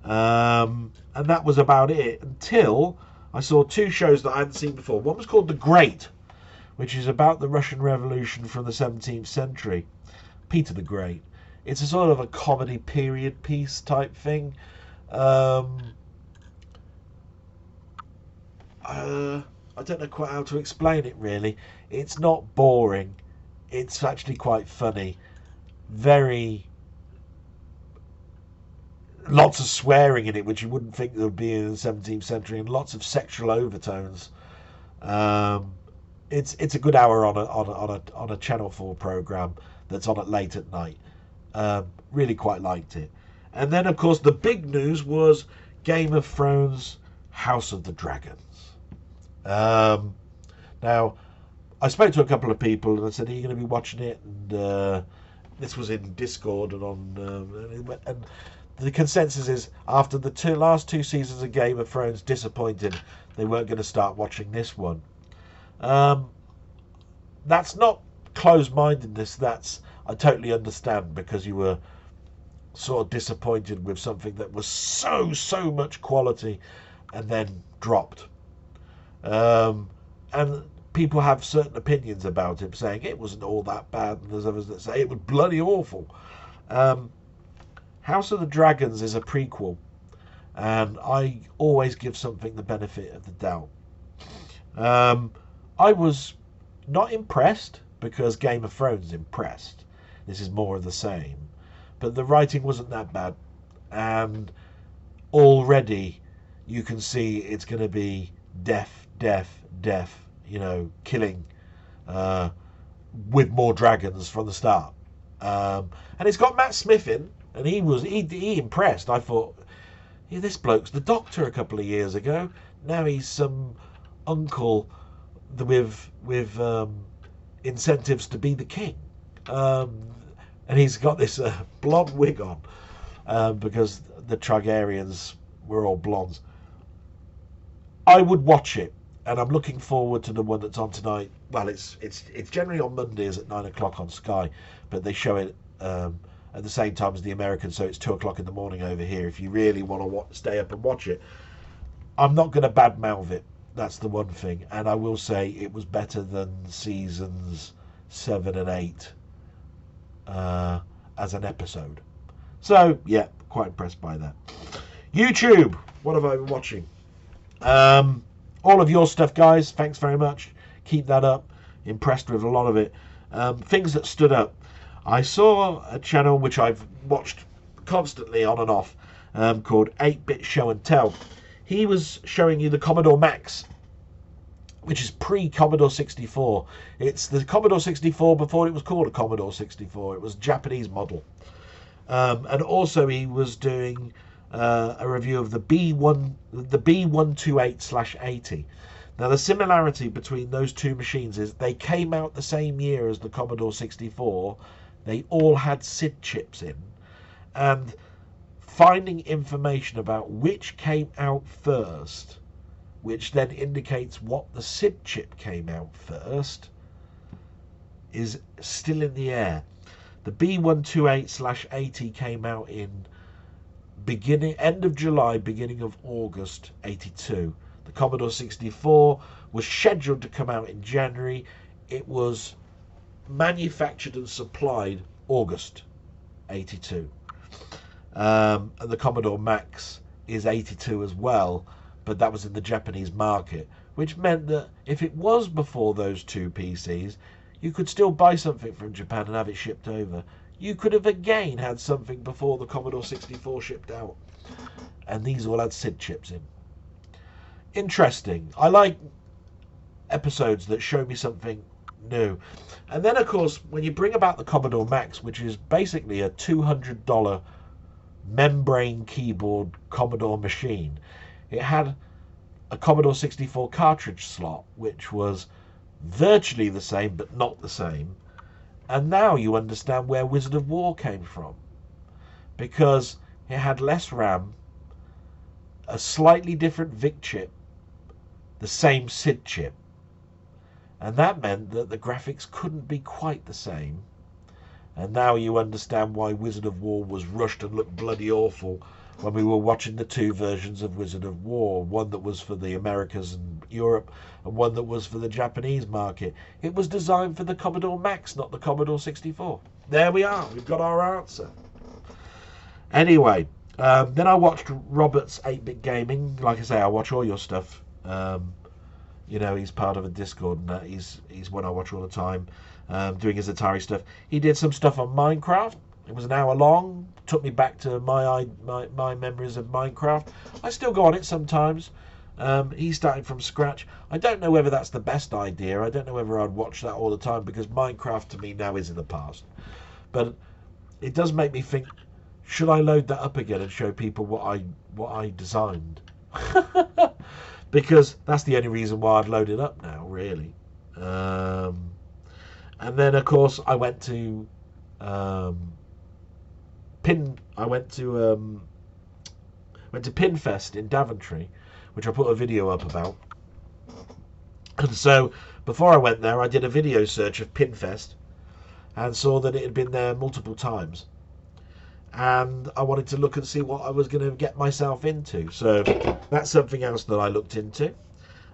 And that was about it until I saw two shows that I hadn't seen before. One was called The Great, which is about the Russian Revolution from the 17th century. Peter the Great. It's a sort of a comedy period piece type thing. I don't know quite how to explain it, really. It's not boring. It's actually quite funny. Lots of swearing in it, which you wouldn't think there would be in the 17th century, and lots of sexual overtones. It's a good hour on a Channel 4 program that's on at late at night. Really quite liked it. And then, of course, the big news was Game of Thrones House of the Dragons. Now, I spoke to a couple of people and I said, are you going to be watching it? And this was in Discord and on... and the consensus is, after the last two seasons of Game of Thrones disappointed, they weren't going to start watching this one. That's not closed-mindedness. I totally understand, because you were sort of disappointed with something that was so much quality and then dropped. And people have certain opinions about it, saying it wasn't all that bad, and there's others that say it was bloody awful. House of the Dragons is a prequel, and I always give something the benefit of the doubt. I was not impressed, because Game of Thrones impressed. This is more of the same. But the writing wasn't that bad, and already you can see it's going to be death, killing, with more dragons from the start. And it's got Matt Smith in, and he impressed. I thought, yeah, this bloke's the Doctor a couple of years ago. Now he's some uncle with incentives to be the king. And he's got this blonde wig on, because the Targaryens were all blondes. I would watch it, and I'm looking forward to the one that's on tonight. Well, it's generally on Mondays at 9 o'clock on Sky, but they show it at the same time as the Americans, so it's 2 o'clock in the morning over here. If you really want to stay up and watch it, I'm not going to badmouth it. That's the one thing, and I will say it was better than seasons 7 and 8 as an episode. So yeah, quite impressed by that. YouTube, what have I been watching? All of your stuff, guys, thanks very much. Keep that up. Impressed with a lot of it. Things that stood up. I saw a channel which I've watched constantly on and off, called 8-Bit Show and Tell. He was showing you the Commodore Max, which is pre-Commodore 64. It's the Commodore 64 before it was called a Commodore 64. It was a Japanese model. And also he was doing a review of the B128/80. Now the similarity between those two machines is they came out the same year as the Commodore 64. They all had SID chips in, and finding information about which came out first, which then indicates what the SID chip came out first, is still in the air. The B128/80 came out in end of July, beginning of August 82. The Commodore 64 was scheduled to come out in January. It was manufactured and supplied August 82. And the Commodore Max is 82 as well, but that was in the Japanese market, which meant that if it was before those two PCs, you could still buy something from Japan and have it shipped over. You could have again had something before the Commodore 64 shipped out. And these all had SID chips in. Interesting. I like episodes that show me something new. And then, of course, when you bring about the Commodore Max, which is basically a $200 membrane keyboard Commodore machine, it had a Commodore 64 cartridge slot, which was virtually the same but not the same. And now you understand where Wizard of War came from, because it had less RAM, a slightly different VIC chip, the same SID chip, and that meant that the graphics couldn't be quite the same. And now you understand why Wizard of War was rushed and looked bloody awful when we were watching the two versions of Wizard of War, one that was for the Americas and Europe, and one that was for the Japanese market. It was designed for the Commodore Max, not the Commodore 64. There we are, we've got our answer. Anyway, then I watched Robert's 8-Bit Gaming. Like I say, I watch all your stuff. You know, he's part of a Discord and that. He's one I watch all the time, doing his Atari stuff. He did some stuff on Minecraft. It was an hour long. Took me back to my memories of Minecraft. I still go on it sometimes. He's starting from scratch. I don't know whether that's the best idea. I don't know whether I'd watch that all the time, because Minecraft to me now is in the past. But it does make me think, should I load that up again and show people what I designed? Because that's the only reason why I'd load it up now, really. And then, of course, I went to Pinfest in Daventry, which I put a video up about. And so before I went there, I did a video search of Pinfest and saw that it had been there multiple times. And I wanted to look and see what I was going to get myself into. So that's something else that I looked into.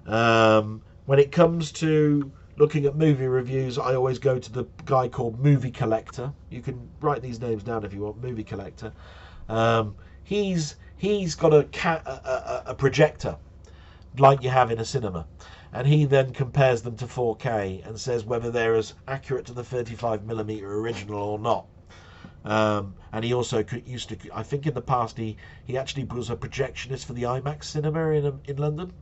When it comes to looking at movie reviews, I always go to the guy called Movie Collector. You can write these names down if you want. Movie Collector. He's got a projector like you have in a cinema, and he then compares them to 4K and says whether they're as accurate to the 35mm original or not. And he also used to, I think in the past, he actually was a projectionist for the IMAX cinema in London.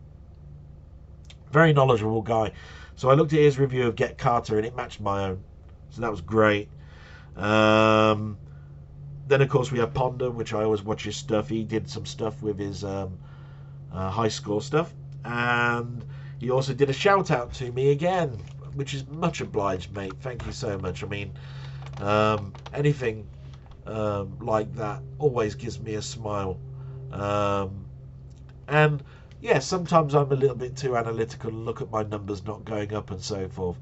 Very knowledgeable guy. So I looked at his review of Get Carter and it matched my own. So that was great. Then of course we have Ponder, which I always watch his stuff. He did some stuff with his high score stuff. And he also did a shout out to me again, which is much obliged, mate. Thank you so much. I mean, anything like that always gives me a smile. And yeah, sometimes I'm a little bit too analytical and look at my numbers not going up and so forth.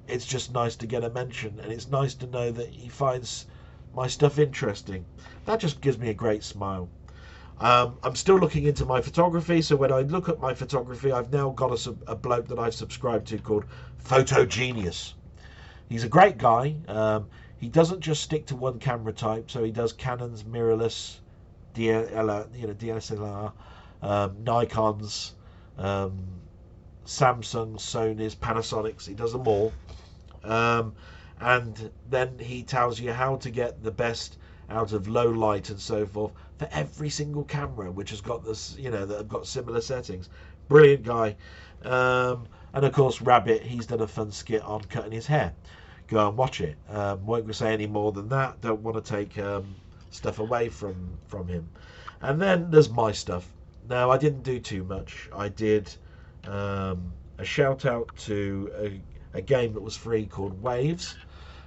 It's just nice to get a mention, and it's nice to know that he finds my stuff interesting. That just gives me a great smile. I'm still looking into my photography, so when I look at my photography, I've now got a bloke that I've subscribed to called Photo Genius. He's a great guy. He doesn't just stick to one camera type, so he does Canons, mirrorless, DSLR, Nikons, Samsung, Sony's, Panasonics. He does them all. And then he tells you how to get the best out of low light and so forth for every single camera, which has got this, that have got similar settings. Brilliant guy. And of course, Rabbit, he's done a fun skit on cutting his hair. Go and watch it. Won't say any more than that. Don't want to take stuff away from him. And then there's my stuff. Now, I didn't do too much. I did a shout out to a game that was free called Waves,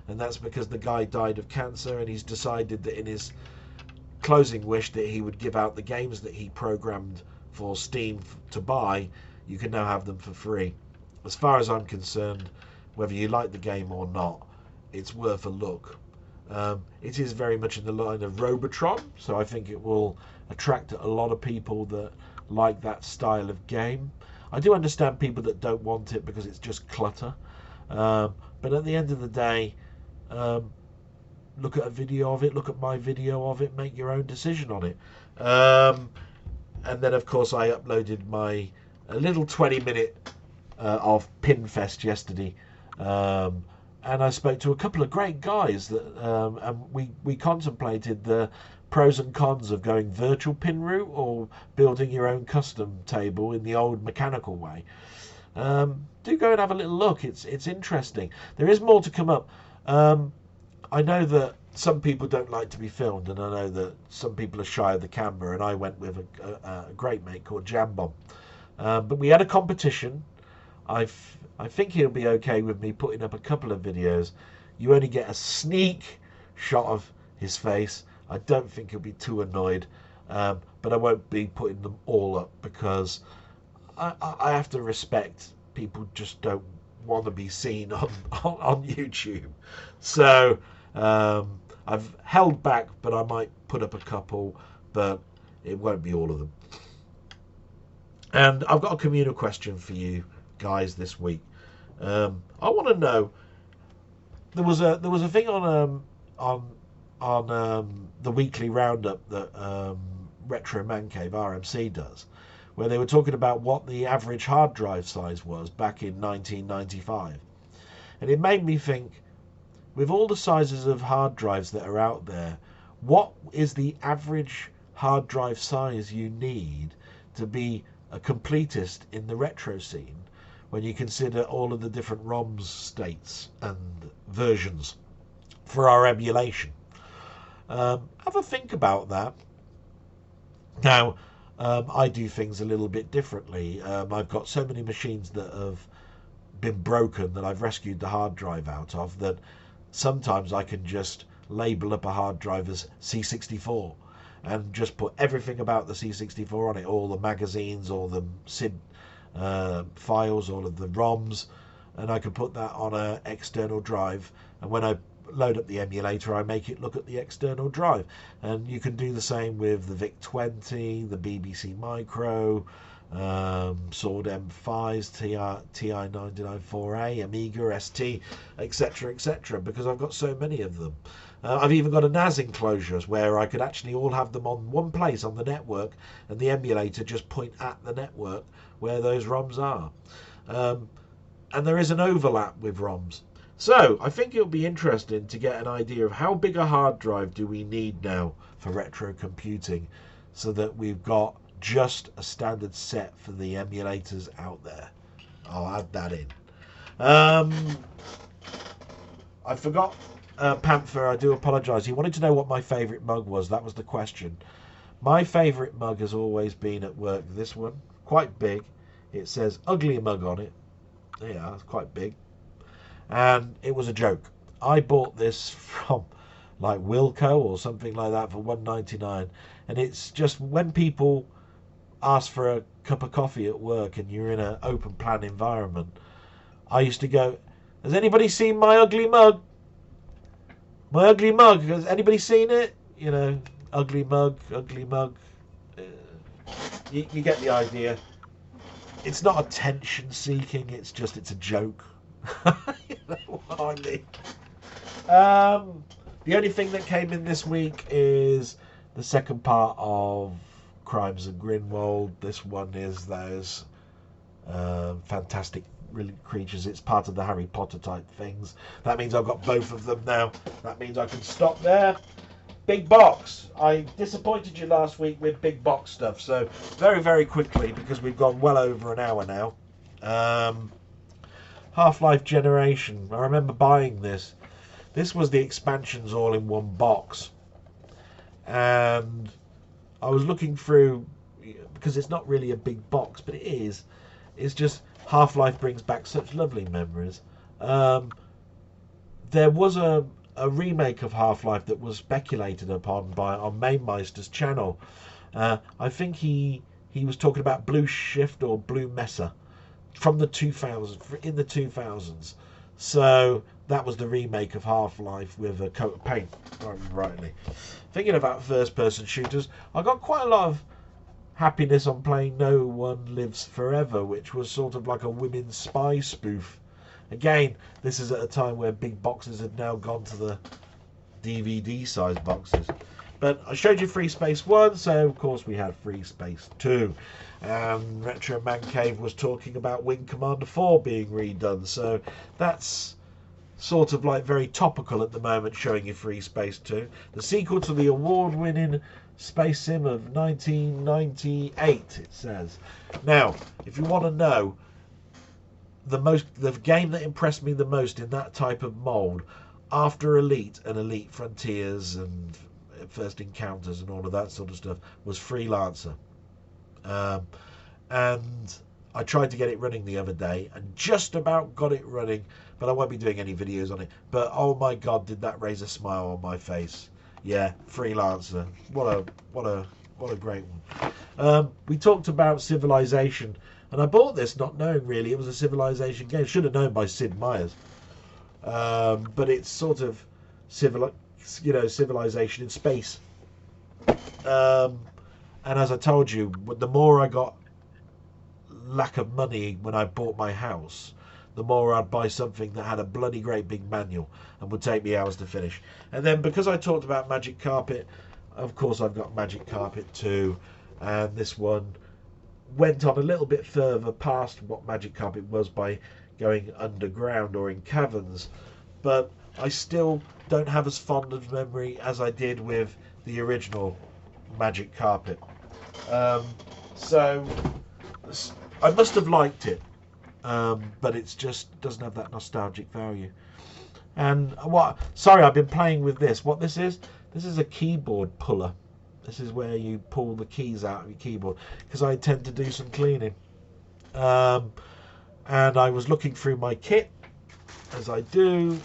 and that's because the guy died of cancer, and he's decided that in his closing wish that he would give out the games that he programmed for Steam to buy. You can now have them for free. As far as I'm concerned, whether you like the game or not, it's worth a look. It is very much in the line of Robotron, so I think it will attract a lot of people that like that style of game. I do understand people that don't want it because it's just clutter, but at the end of the day, look at a video of it, look at my video of it, make your own decision on it. And then of course I uploaded my a little 20-minute of Pinfest yesterday, and I spoke to a couple of great guys that, and we contemplated the pros and cons of going virtual pin route or building your own custom table in the old mechanical way. Do go and have a little look. It's interesting. There is more to come up. I know that some people don't like to be filmed, and I know that some people are shy of the camera, and I went with a great mate called Jambon. But we had a competition. I think he'll be okay with me putting up a couple of videos. You only get a sneak shot of his face. I don't think he'll be too annoyed, but I won't be putting them all up because I have to respect people just don't want to be seen on YouTube. So I've held back, but I might put up a couple, but it won't be all of them. And I've got a communal question for you guys this week. I want to know. There was a thing on the weekly roundup that Retro Man Cave RMC does, where they were talking about what the average hard drive size was back in 1995, and it made me think, with all the sizes of hard drives that are out there, what is the average hard drive size you need to be a completist in the retro scene when you consider all of the different ROMs states and versions for our emulation? Have a think about that. Now, I do things a little bit differently. I've got so many machines that have been broken that I've rescued the hard drive out of that sometimes I can just label up a hard drive as C64 and just put everything about the C64 on it, all the magazines, all the SID files, all of the ROMs, and I can put that on an external drive, and when I load up the emulator I make it look at the external drive. And you can do the same with the VIC-20, the BBC Micro, Sword M5s, TI-994A, Amiga, ST, etc, because I've got so many of them. I've even got a NAS enclosures where I could actually all have them on one place on the network, and the emulator just point at the network where those ROMs are. And there is an overlap with ROMs. So I think it'll be interesting to get an idea of how big a hard drive do we need now for retro computing, so that we've got just a standard set for the emulators out there. I'll add that in. I forgot, Panther, I do apologise. He wanted to know what my favourite mug was. That was the question. My favourite mug has always been at work this one. Quite big. It says Ugly Mug on it. Yeah, it's quite big. And it was a joke. I bought this from like Wilco or something like that for $1.99, and it's just when people ask for a cup of coffee at work and you're in an open plan environment, I used to go, has anybody seen my ugly mug? My ugly mug, has anybody seen it? You know, ugly mug, ugly mug. You get the idea. It's not attention seeking, it's a joke. You know what I mean? The only thing that came in this week is the second part of Crimes of Grindelwald. This one is those fantastic creatures. It's part of the Harry Potter type things. That means I've got both of them now. That means I can stop there. Big box. I disappointed you last week with big box stuff, so very, very quickly, because we've gone well over an hour now. Half-Life Generation. I remember buying this. This was the expansions all in one box. And I was looking through, because it's not really a big box, but it is. It's just Half-Life brings back such lovely memories. There was a remake of Half-Life that was speculated upon on Mainmeister's channel. I think he was talking about Blue Shift or Blue Mesa from the 2000s, in the 2000s. So that was the remake of Half-Life with a coat of paint, if I remember rightly. Thinking about first-person shooters, I got quite a lot of happiness on playing No One Lives Forever, which was sort of like a women's spy spoof. Again, this is at a time where big boxes had now gone to the DVD size boxes. But I showed you Free Space 1, so of course we had Free Space 2. Retro Man Cave was talking about Wing Commander 4 being redone, so that's sort of like very topical at the moment, showing you Free Space 2. The sequel to the award-winning Space Sim of 1998, it says. Now, if you want to know, the game that impressed me the most in that type of mould, after Elite and Elite Frontiers and First Encounters and all of that sort of stuff, was Freelancer. And I tried to get it running the other day and just about got it running, but I won't be doing any videos on it. But oh my god, did that raise a smile on my face. Yeah, Freelancer. What a great one. We talked about Civilization, and I bought this not knowing really it was a Civilization game. Should have known by Sid Meier's. But it's sort of civilization in space. And as I told you, the more I got lack of money when I bought my house, the more I'd buy something that had a bloody great big manual and would take me hours to finish. And then because I talked about Magic Carpet, of course I've got Magic Carpet 2, and this one went on a little bit further past what Magic Carpet was by going underground or in caverns, but I still don't have as fond of memory as I did with the original Magic Carpet. So I must have liked it, but it just doesn't have that nostalgic value. And sorry, I've been playing with this. What this is a keyboard puller. This is where you pull the keys out of your keyboard, because I intend to do some cleaning. And I was looking through my kit, as I do,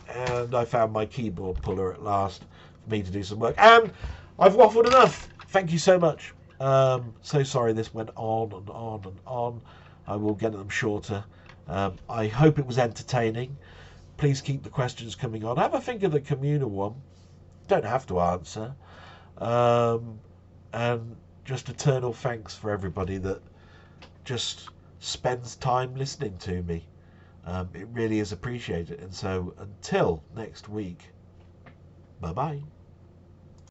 and I found my keyboard puller at last for me to do some work. And I've waffled enough. Thank you so much. So sorry this went on and on and on. I will get them shorter. I hope it was entertaining. Please keep the questions coming on. Have a think of the communal one. Don't have to answer. And just eternal thanks for everybody that just spends time listening to me. It really is appreciated. And so until next week, bye-bye.